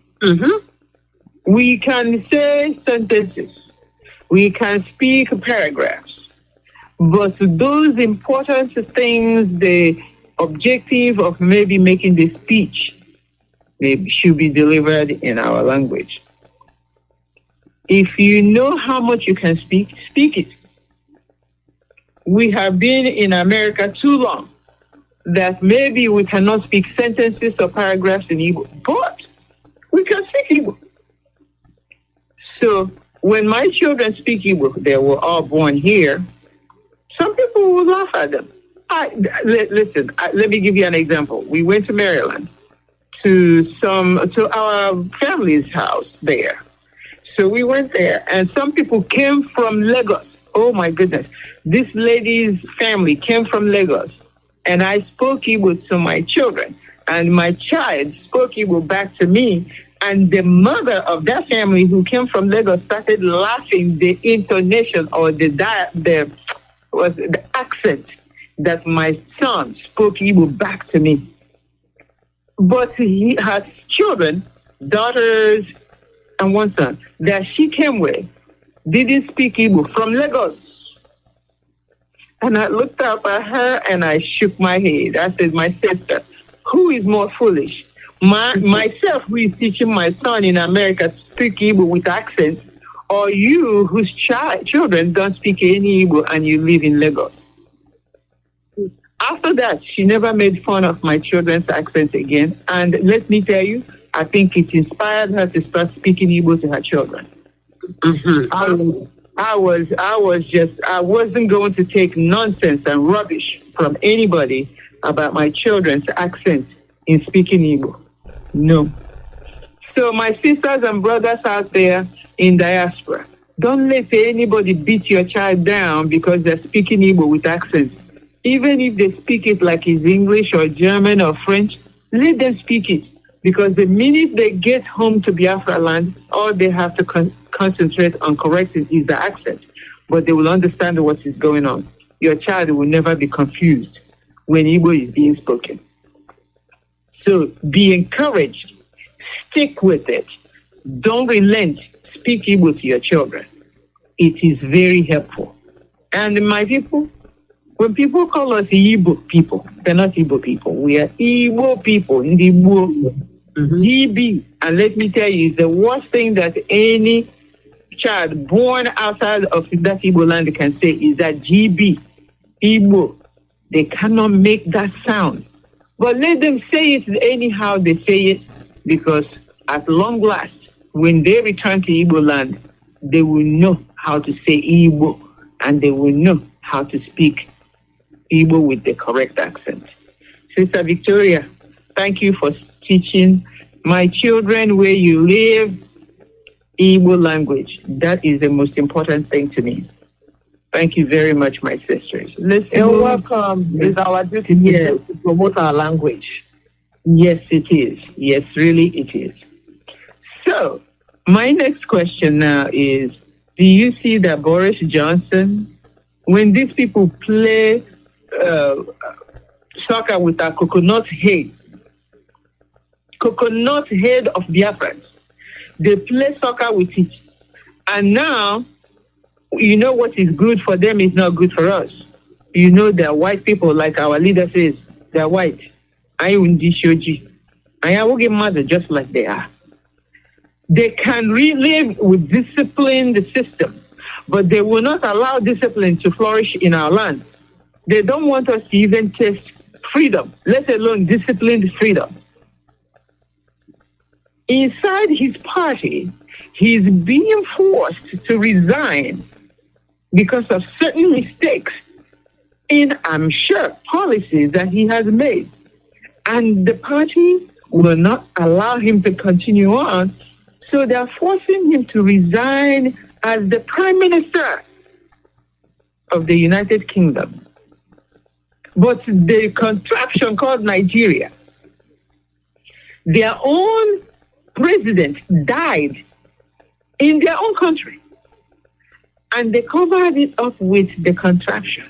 We can say sentences, we can speak paragraphs, but those important things, the objective of maybe making the speech, maybe should be delivered in our language. If you know how much you can speak, speak it. We have been in America too long that maybe we cannot speak sentences or paragraphs in Igbo, but we can speak Igbo. So when my children speak Igbo, they were all born here, some people will laugh at them. Listen, let me give you an example. We went to Maryland to our family's house there. So we went there, and some people came from Lagos. Oh my goodness. This lady's family came from Lagos, and I spoke Igbo to my children, and my child spoke Igbo back to me, and the mother of that family who came from Lagos started laughing the intonation or the accent that my son spoke Igbo back to me. But he has children, daughters, and one son that she came with didn't speak Igbo from Lagos. And I looked up at her and I shook my head. I said, my sister, who is more foolish? Myself, who is teaching my son in America to speak Igbo with accent, or you whose children don't speak any Igbo and you live in Lagos? After that, she never made fun of my children's accent again. And let me tell you, I think it inspired her to start speaking Igbo to her children. I wasn't going to take nonsense and rubbish from anybody about my children's accent in speaking Igbo. No. So my sisters and brothers out there in diaspora, don't let anybody beat your child down because they're speaking Igbo with accent. Even if they speak it like it's English or German or French, let them speak it. Because the minute they get home to Biafra land, all they have to concentrate on correcting is the accent. But they will understand what is going on. your child will never be confused when Igbo is being spoken. So be encouraged. Stick with it. Don't relent. Speak Igbo to your children. It is very helpful. And my people, when people call us Igbo people, they're not Igbo people. We are Igbo people. Igbo. GB. And let me tell you, it's the worst thing that any child born outside of that Igbo land can say is that GB. Igbo. They cannot make that sound. But let them say it anyhow they say it, because at long last, when they return to Igbo land, they will know how to say Igbo, and they will know how to speak Igbo with the correct accent. Sister Victoria, thank you for teaching my children where you live Igbo language. That is the most important thing to me. Thank you very much, my sisters. You're welcome. It's our duty to promote our language. Yes, it is. Yes, really it is. So, my next question now is, do you see that Boris Johnson, when these people play soccer with a coconut head of Biafrans, they play soccer with it, and now you know what is good for them is not good for us. You know they're white people, like our leader says, they're white. I undi shoji. I will get mother just like they are. They can relive with discipline the system, but they will not allow discipline to flourish in our land. They don't want us to even taste freedom, let alone disciplined freedom. Inside his party, he's being forced to resign because of certain mistakes in, I'm sure, policies that he has made. And the party will not allow him to continue on, so they're forcing him to resign as the Prime Minister of the United Kingdom. But the contraption called Nigeria, their own president died in their own country, and they covered it up with the contraption.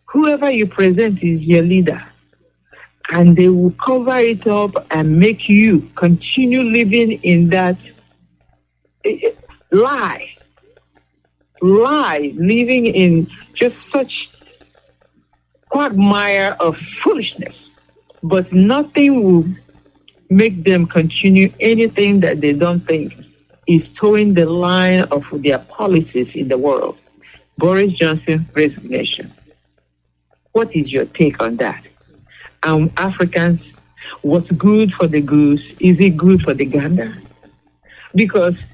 Whoever you present is your leader, and they will cover it up and make you continue living in that lie, living in just such quagmire of foolishness. But nothing will make them continue anything that they don't think is towing the line of their policies in the world. Boris Johnson, resignation. What is your take on that? Africans, what's good for the goose, is it good for the gander? Because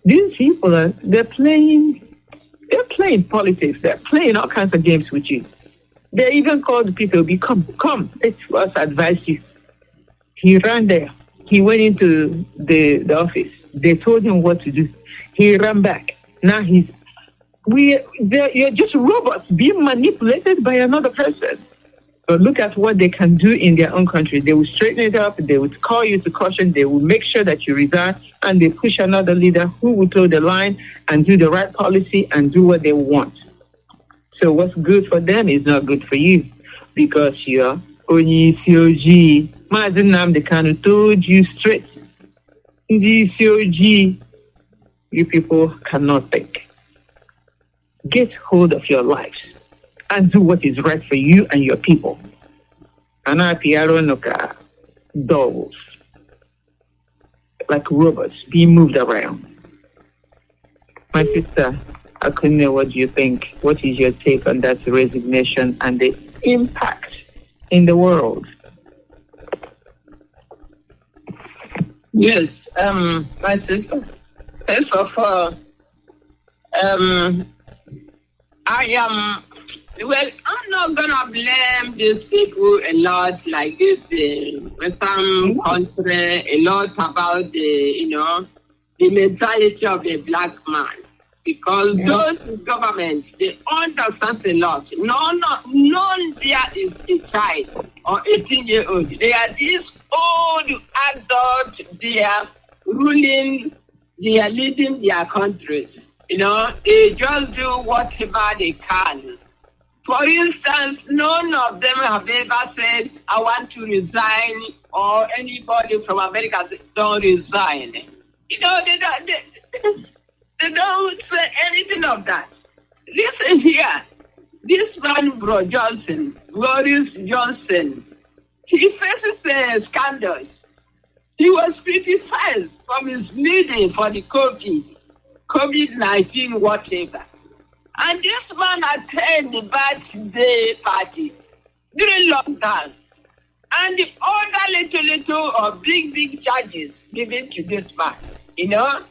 these people they're playing politics, they're playing all kinds of games with you. They even called people, come, let us advise you. He ran there. He went into the office. They told him what to do. He ran back. Now you're just robots being manipulated by another person. But look at what they can do in their own country. They will straighten it up. They would call you to caution. They will make sure that you resign, and they push another leader who will toe the line and do the right policy and do what they want. So what's good for them is not good for you, because you're Onyisi Mazi Nnamdi Kanu told you straight. You people cannot think. Get hold of your lives and do what is right for you and your people. Anapiaronoka dolls, like robots being moved around. My sister Akune, what do you think? What is your take on that resignation and the impact in the world? Yes, my sister. First of all, I'm not gonna blame these people a lot, like this Western country, a lot about the mentality of the black man. Because those governments, they understand a lot. None there is a child or 18-year-old. They are these old adults. They are ruling, they are leading their countries. They just do whatever they can For instance, none of them have ever said, I want to resign, or anybody from America said, don't resign. You know, they don't say anything of that. Listen here. This man, Bro Johnson, Boris Johnson, he faces scandals. He was criticized for misleading for the COVID-19, whatever. And this man attended the birthday party during lockdown. And the other little or big charges given to this man, you know,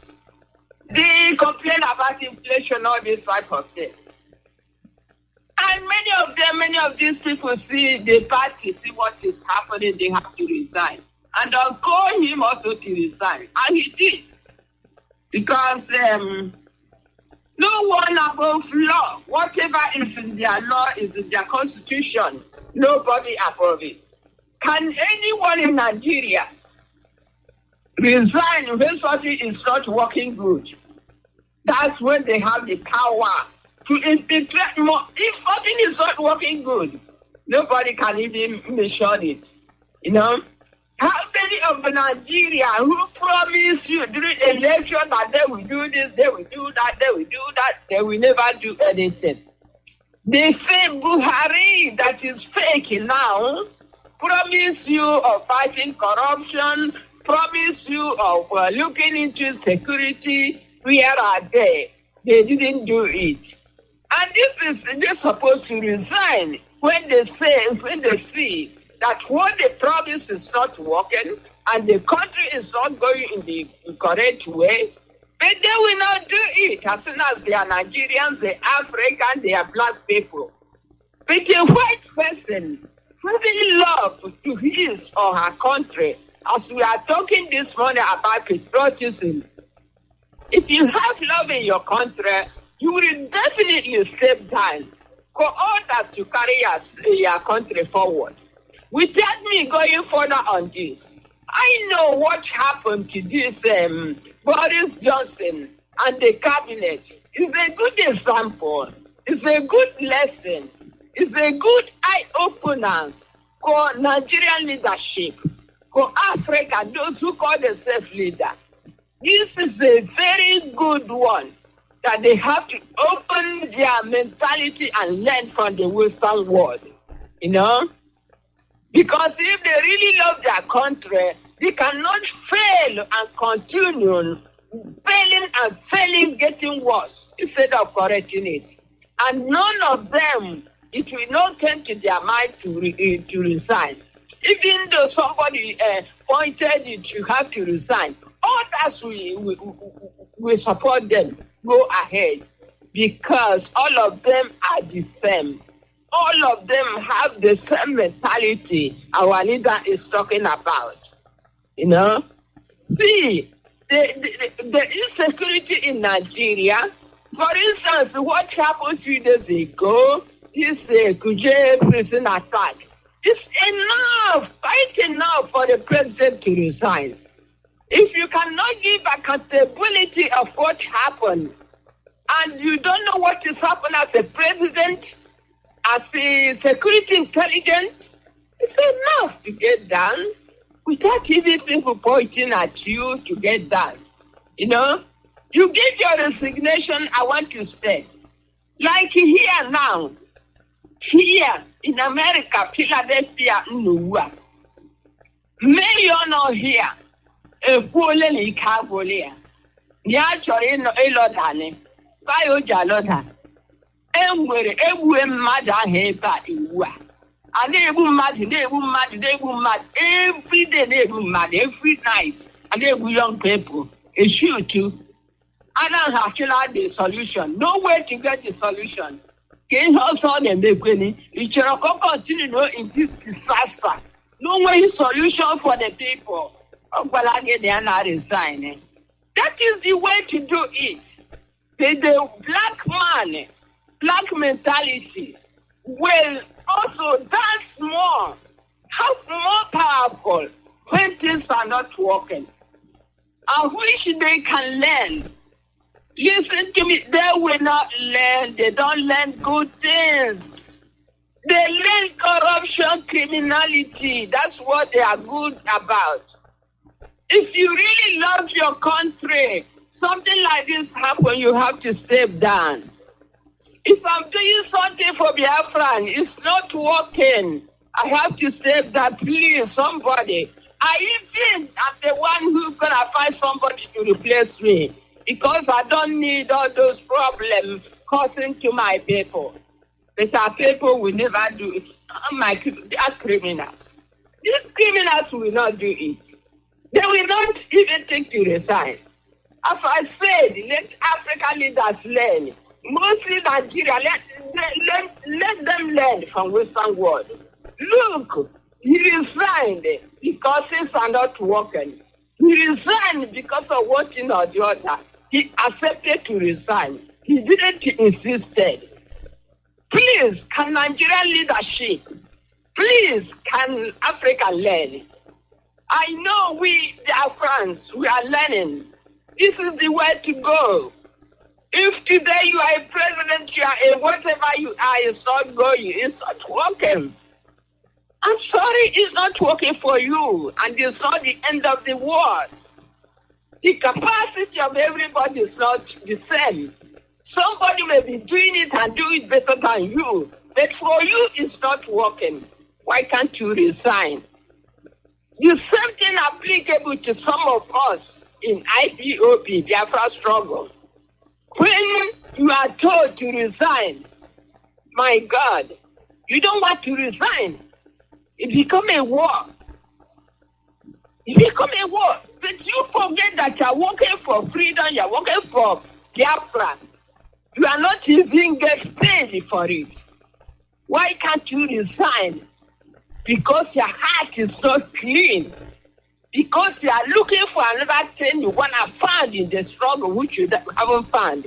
they complain about inflation, all this type of thing. And many of these people see the party, see what is happening, they have to resign. And they'll call him also to resign. And he did. Because no one above law, whatever is in their law is in their constitution, nobody above it. Can anyone in Nigeria resign when something is not working good? That's when they have the power to infiltrate more. If something is not working good, nobody can even mention it. You know? How many of Nigeria who promise you during election that they will do this, they will do that, they will do that, they will never do anything? The same Buhari that is fake now promise you of fighting corruption, promise you of looking into security. Where are they? They didn't do it. And they're supposed to resign when they see that what they promise is not working and the country is not going in the correct way, but they will not do it as soon as they are Nigerians, they are African, they are black people. But a white person having love to his or her country, as we are talking this morning about patriotism, if you have love in your country, you will definitely step down for others to carry your country forward. Without me going further on this, I know what happened to this Boris Johnson and the cabinet. It's a good example. It's a good lesson. It's a good eye-opener for Nigerian leadership, for Africa, those who call themselves leaders. This is a very good one that they have to open their mentality and learn from the Western world, you know? Because if they really love their country, they cannot fail and continue failing, getting worse instead of correcting it. And none of them, it will not come to their mind to resign. Even though somebody pointed you have to resign, others will support them. Go ahead, because all of them are the same. All of them have the same mentality our leader is talking about. You know? See, the insecurity in Nigeria, for instance, what happened 2 days ago, this Kuje prison attack, it's enough, quite enough for the president to resign. If you cannot give accountability of what happened, and you don't know what is happening as a president, as a security intelligence, it's enough to get done without even people pointing at you to get done. You know, you give your resignation, I want to stay. Like here now, here in America, Philadelphia, Nuwa, mayor not here. Ekwuole ikabolia ya chọrọ ịlọdani ka o ji alọda enwere egbuwe mmadụ ahụ ebe a iwu a na-egbu mmadụ every day na-egbu mmadụ every night a na-egbu young people a shoot I don't have the solution, no way to get the solution ka ihe ọsọ na-emekweni ị chọrọ ka continue in this disaster, no way solution for the people. That is the way to do it. The black man, black mentality will also dance more, have more powerful when things are not working. I wish they can learn. Listen to me, they will not learn. They don't learn good things. They learn corruption, criminality. That's what they are good about. If you really love your country, something like this happen, you have to step down. If I'm doing something for Biafran, it's not working. I have to step down. Please, somebody. I even am the one who's gonna find somebody to replace me because I don't need all those problems causing to my people. But our people will never do it. They are criminals. These criminals will not do it. They will not even think to resign. As I said, let African leaders learn. Mostly Nigeria, let them learn from Western world. Look, he resigned because things are not working. He resigned because of one thing or the other. He accepted to resign. He didn't insist. Please, can Nigerian leadership, please, can Africa learn? I know we, Biafrans, we are learning. This is the way to go. If today you are a president, you are a whatever you are, it's not going, it's not working. I'm sorry, it's not working for you, and it's not the end of the world. The capacity of everybody is not the same. Somebody may be doing it and do it better than you, but for you, it's not working. Why can't you resign? The same thing applicable to some of us in IPOB, Biafra struggle. When you are told to resign, my God, you don't want to resign. It becomes a war. It becomes a war. But you forget that you are working for freedom, you are working for Biafra. You are not even getting paid for it. Why can't you resign? Because your heart is not clean. Because you are looking for another thing you want to find in the struggle which you haven't found.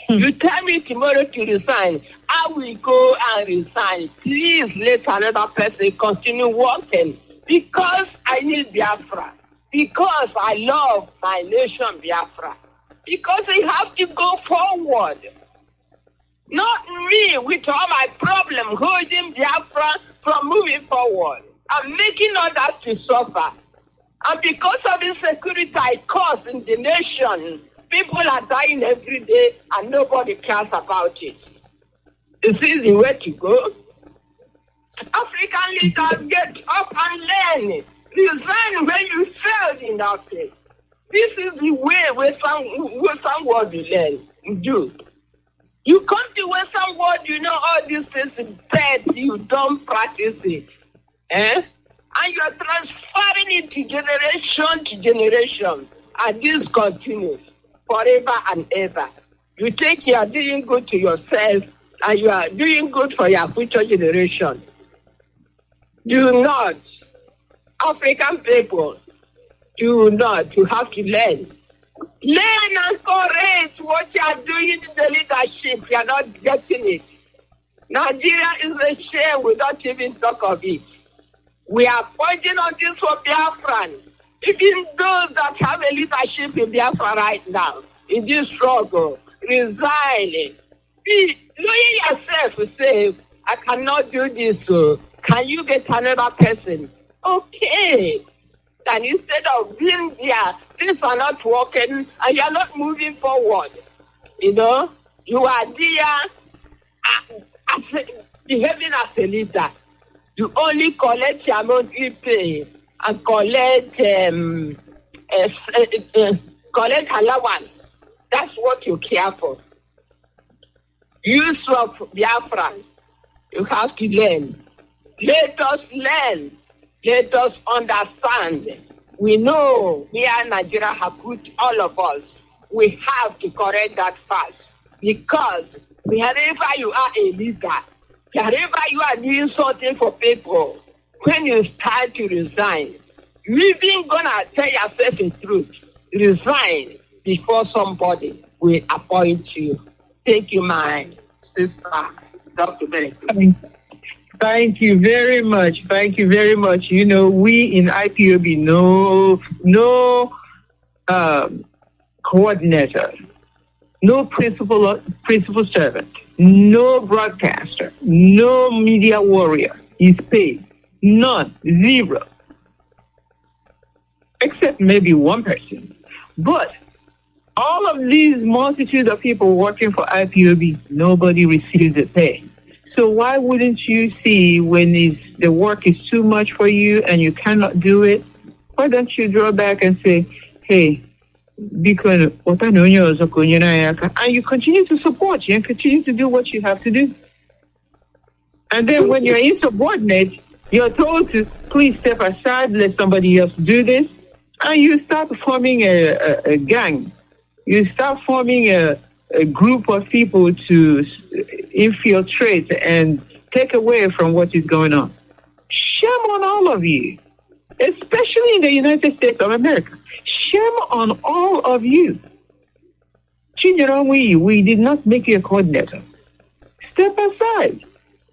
You tell me tomorrow to resign. I will go and resign. Please let another person continue working. Because I need Biafra. Because I love my nation Biafra. Because I have to go forward. Not me with all my problem holding Biafra from moving forward. I'm making others to suffer. And because of insecurity I cause in the nation, people are dying every day and nobody cares about it. Is this the way to go? African leaders get up and learn. Resign when you failed in office. This is the way Western world will learn. You do. You come to Western world, you know all these things, but you don't practice it. And you are transferring it to generation to generation. And this continues forever and ever. You think you are doing good to yourself and you are doing good for your future generation. Do not. African people, do not. You have to learn. Learn and correct what you are doing in the leadership. You are not getting it. Nigeria is a shame. We don't even talk of it. We are pointing on this for Biafran. Even those that have a leadership in Biafra right now, in this struggle, resigning. Knowing yourself, say, I cannot do this. So can you get another person? Okay. And instead of being there, things are not working and you are not moving forward. You know, you are there behaving as a leader. You only collect your monthly pay and collect allowance. That's what you care for. Use of Biafrans, you have to learn. Let us learn. Let us understand. We know we in Nigeria have put all of us. We have to correct that fast. Because wherever you are a leader, wherever you are doing something for people, when you start to resign, you even gonna tell yourself the truth. Resign before somebody will appoint you. Thank you, my sister, Dr. Benedict. Thank you very much. Thank you very much. You know, we in IPOB no coordinator no principal servant, no broadcaster, no media warrior is paid. None, zero. Except maybe one person. But all of these multitude of people working for IPOB, nobody receives a pay. So why wouldn't you see when the work is too much for you and you cannot do it? Why don't you draw back and say, hey, because and you continue to support you and continue to do what you have to do. And then when you're insubordinate, you're told to please step aside, let somebody else do this. And you start forming a gang. You start forming a group of people to infiltrate and take away from what is going on. Shame on all of you, especially in the United States of America. Shame on all of you. We did not make you a coordinator. Step aside.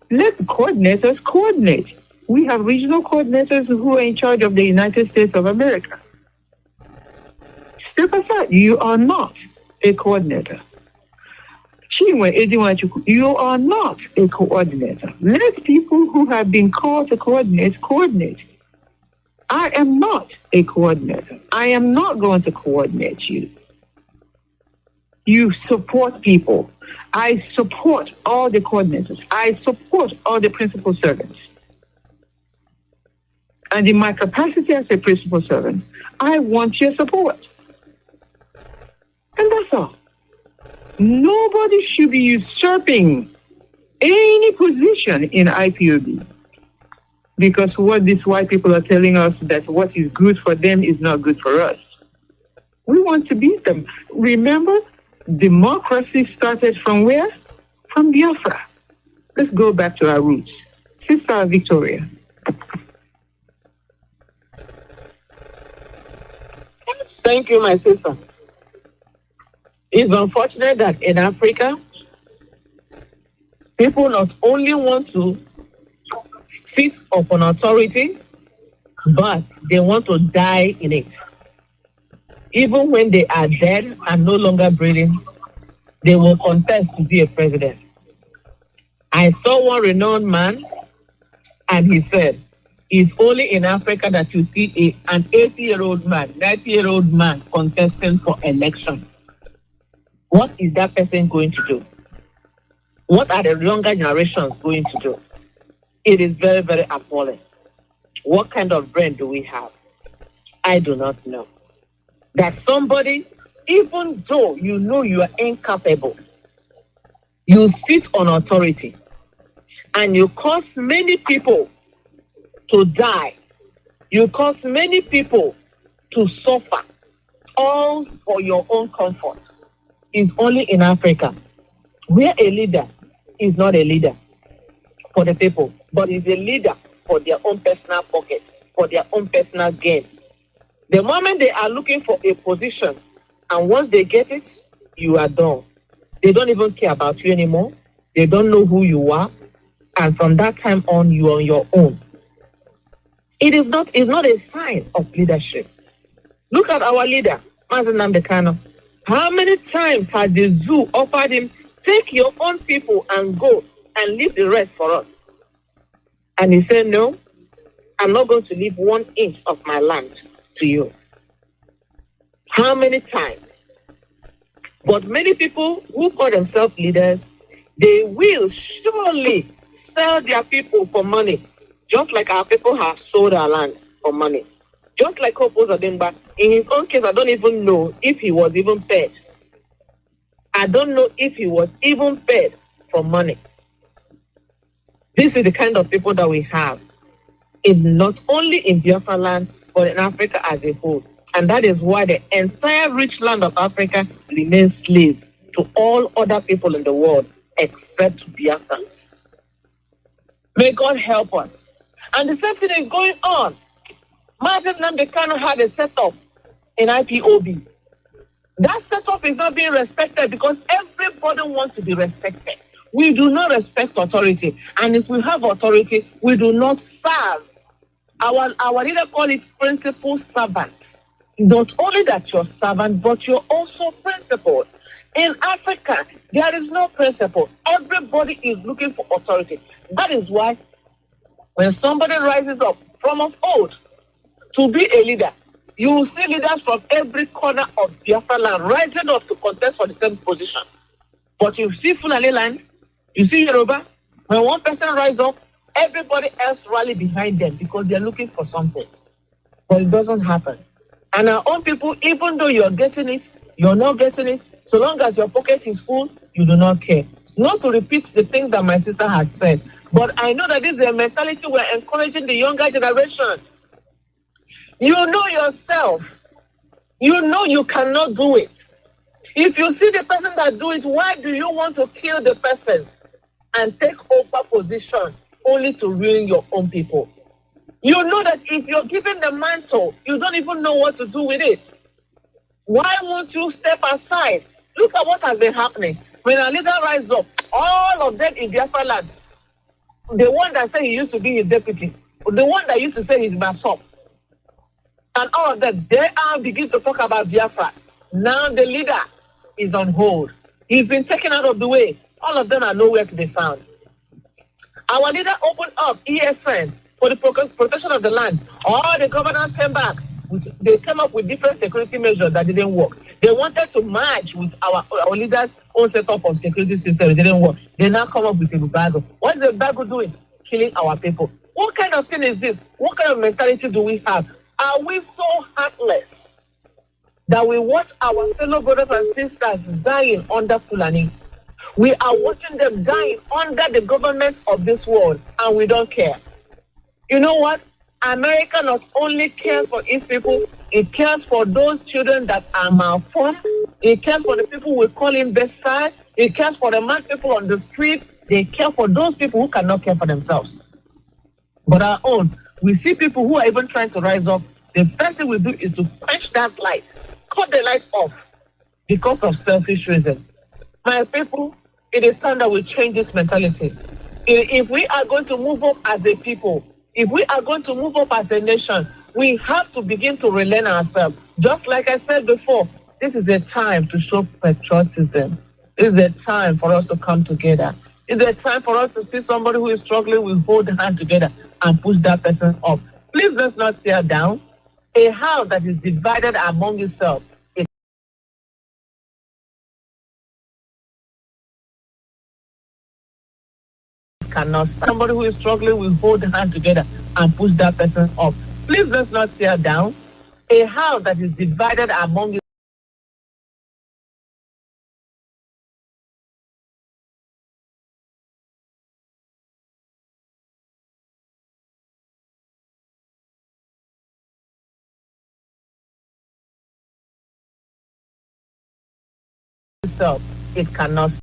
Let the coordinators coordinate. We have regional coordinators who are in charge of the United States of America. Step aside. You are not a coordinator. You are not a coordinator. Let people who have been called to coordinate, coordinate. I am not a coordinator. I am not going to coordinate you. You support people. I support all the coordinators. I support all the principal servants. And in my capacity as a principal servant, I want your support. And that's all. Nobody should be usurping any position in IPOB. Because what these white people are telling us that what is good for them is not good for us. We want to beat them. Remember, democracy started from where? From Biafra. Let's go back to our roots. Sister Victoria. Thank you, my sister. It's unfortunate that in Africa, people not only want to sit upon authority, but they want to die in it. Even when they are dead and no longer breathing, they will contest to be a president. I saw one renowned man, and he said, it's only in Africa that you see an 80-year-old man, 90-year-old man contesting for election. What is that person going to do? What are the younger generations going to do? It is very, very appalling. What kind of brain do we have? I do not know. That somebody, even though you know you are incapable, you sit on authority and you cause many people to die. You cause many people to suffer, all for your own comfort. It's only in Africa where a leader is not a leader for the people, but is a leader for their own personal pocket, for their own personal gain. The moment they are looking for a position, and once they get it, you are done. They don't even care about you anymore. They don't know who you are. And from that time on, you are on your own. It's not a sign of leadership. Look at our leader, Mazi Nnamdi. How many times has the zoo offered him, take your own people and go and leave the rest for us? And he said, no, I'm not going to leave 1 inch of my land to you. How many times? But many people who call themselves leaders, they will surely sell their people for money, just like our people have sold our land for money. Just like Opozo Demba, in his own case, I don't even know if he was even paid. I don't know if he was even paid for money. This is the kind of people that we have, not only in Biafra land, but in Africa as a whole. And that is why the entire rich land of Africa remains slave to all other people in the world except Biafrans. May God help us. And the same thing is going on. Mazi Nnamdi had a setup in IPOB. That setup is not being respected because everybody wants to be respected. We do not respect authority. And if we have authority, we do not serve. Our leader call it principal servant. Not only that you're servant, but you're also principal. In Africa, there is no principle. Everybody is looking for authority. That is why when somebody rises up from of old to be a leader, you will see leaders from every corner of Biafra land rising up to contest for the same position. But you see Fulani land, you see Yoruba, when one person rises up, everybody else rally behind them because they're looking for something. But it doesn't happen. And our own people, even though you're getting it, you're not getting it, so long as your pocket is full, you do not care. Not to repeat the things that my sister has said, but I know that this is a mentality we're encouraging the younger generation. You know yourself. You know you cannot do it. If you see the person that do it, why do you want to kill the person and take over position only to ruin your own people? You know that if you're given the mantle, you don't even know what to do with it. Why won't you step aside? Look at what has been happening. When a leader rises up, all of them in Biafra land, the one that said he used to be his deputy, the one that used to say he's Basop, and all of them, they are begin to talk about Biafra. Now the leader is on hold. He's been taken out of the way. All of them are nowhere to be found. Our leader opened up ESN for the protection of the land. All the governors came back. They came up with different security measures that didn't work. They wanted to merge with our leaders' own setup of security system. It didn't work. They now come up with a Bago. What is the Bago doing? Killing our people. What kind of thing is this? What kind of mentality do we have? Are we so heartless that we watch our fellow brothers and sisters dying under Fulani? We are watching them dying under the governments of this world, and we don't care. You know what? America not only cares for its people, it cares for those children that are malformed. It cares for the people we call in Beside. It cares for the mad people on the street. They care for those people who cannot care for themselves. But our own, we see people who are even trying to rise up. The first thing we do is to quench that light, cut the light off because of selfish reason. My people, it is time that we change this mentality. If we are going to move up as a people, if we are going to move up as a nation, we have to begin to relearn ourselves. Just like I said before, this is a time to show patriotism. This is a time for us to come together. It's a time for us to see somebody who is struggling, we hold the hand together and push that person up. Please let's not tear down. A house that is divided among itself, it cannot stand. Somebody who is struggling, we hold the hand together and push that person up. Please let's not tear down. A house that is divided among itself, it cannot stand.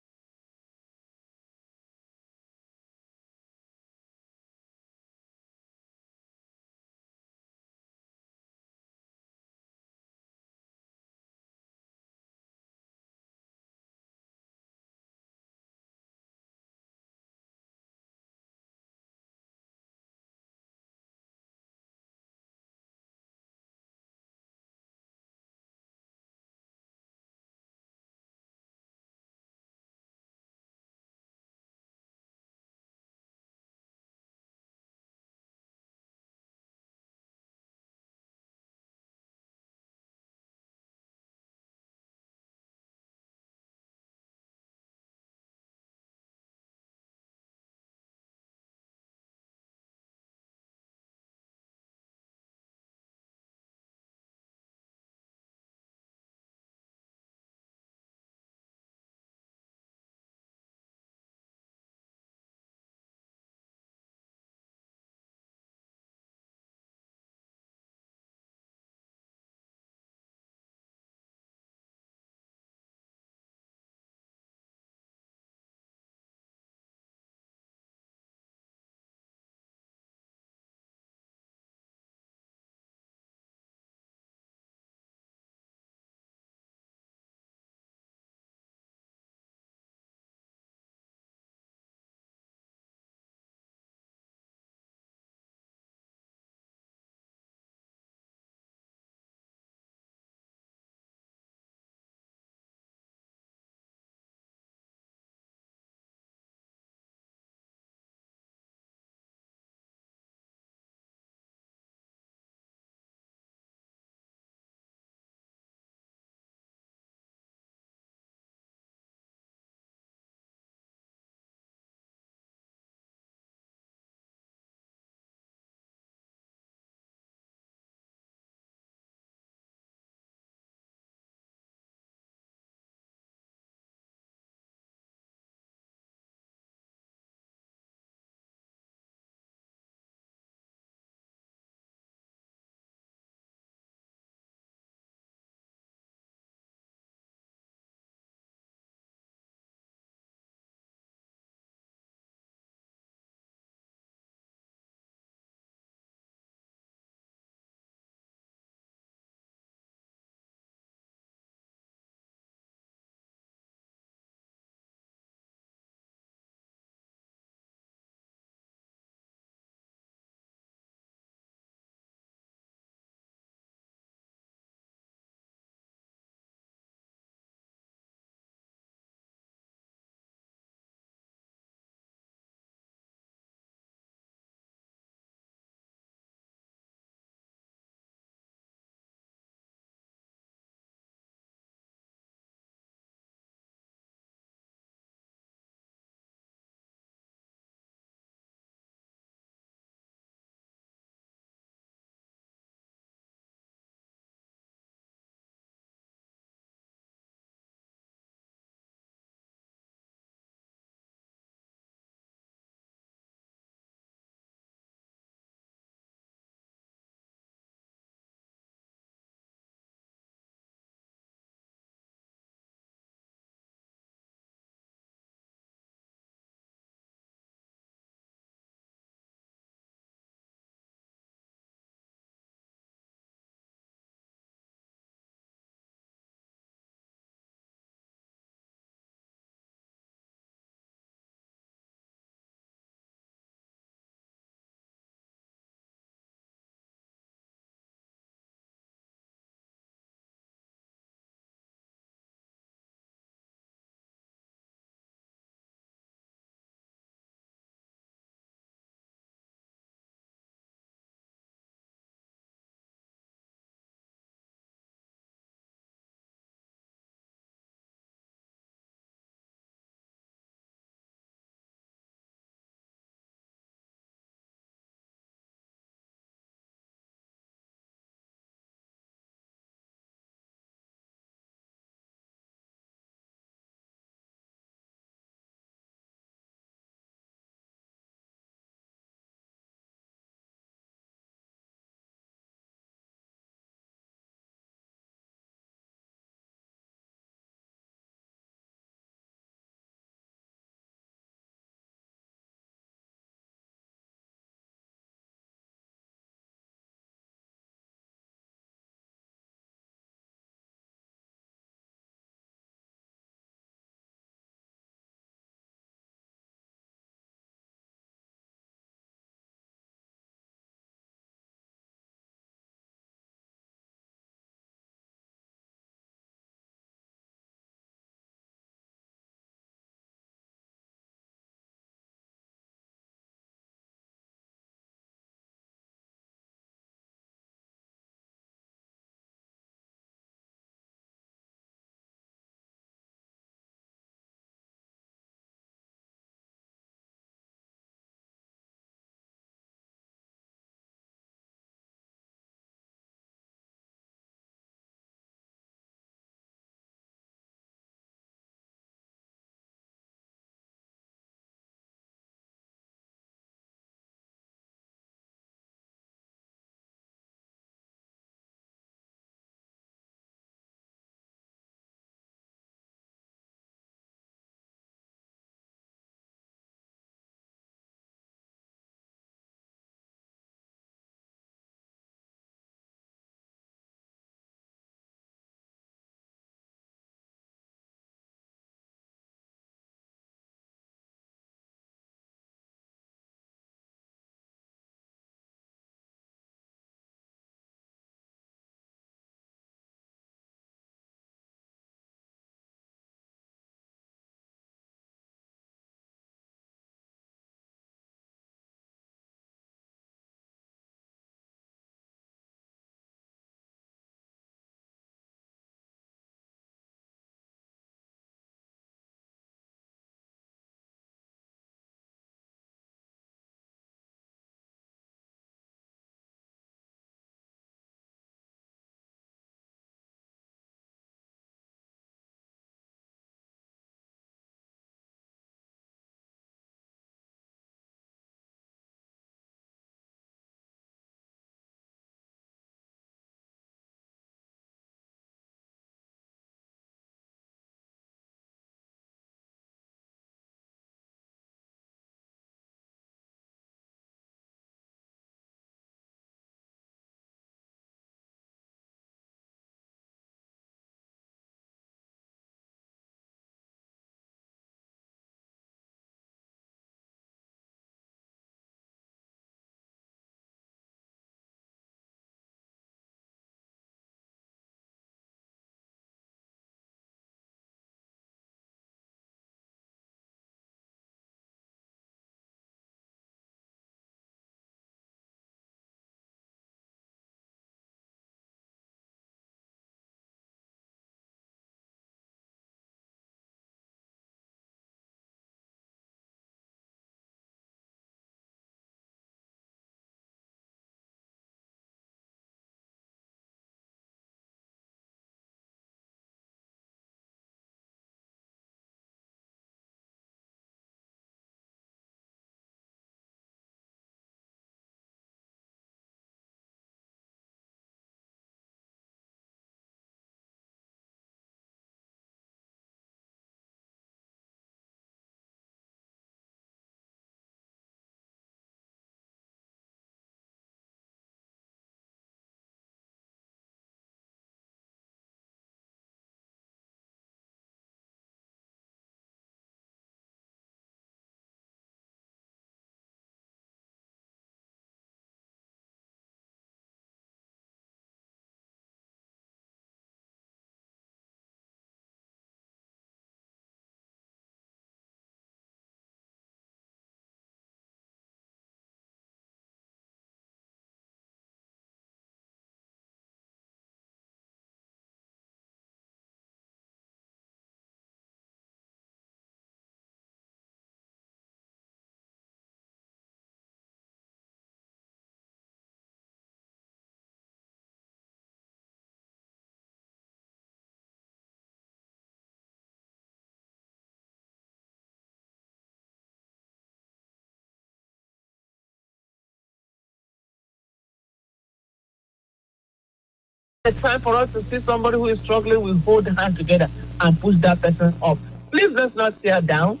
It's time for us to see somebody who is struggling, we hold the hand together and push that person up. Please let's not tear down.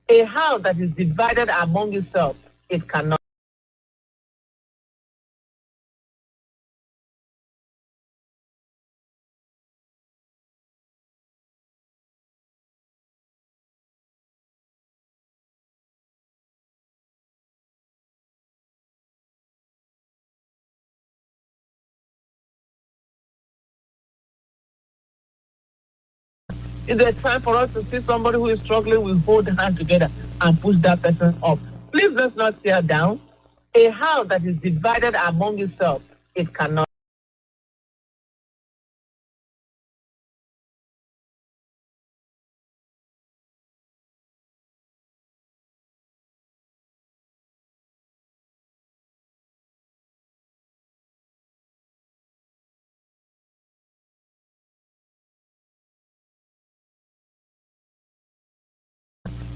A house that is divided among itself, it cannot. Is there time for us to see somebody who is struggling, we hold the hand together and push that person up. Please let's not tear down. A house that is divided among itself, it cannot.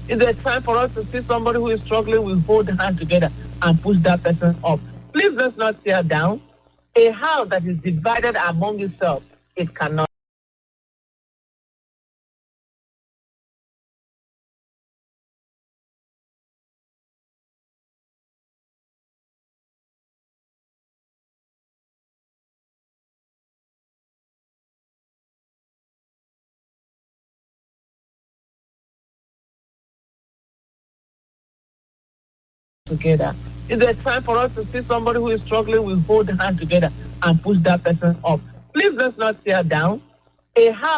Is there time for us to see somebody who is struggling, we hold the hand together and push that person up. Please let's not tear down. A house that is divided among itself, it cannot. Together. Is there time for us to see somebody who is struggling, we hold the hand together and push that person up. Please let's not tear down. A house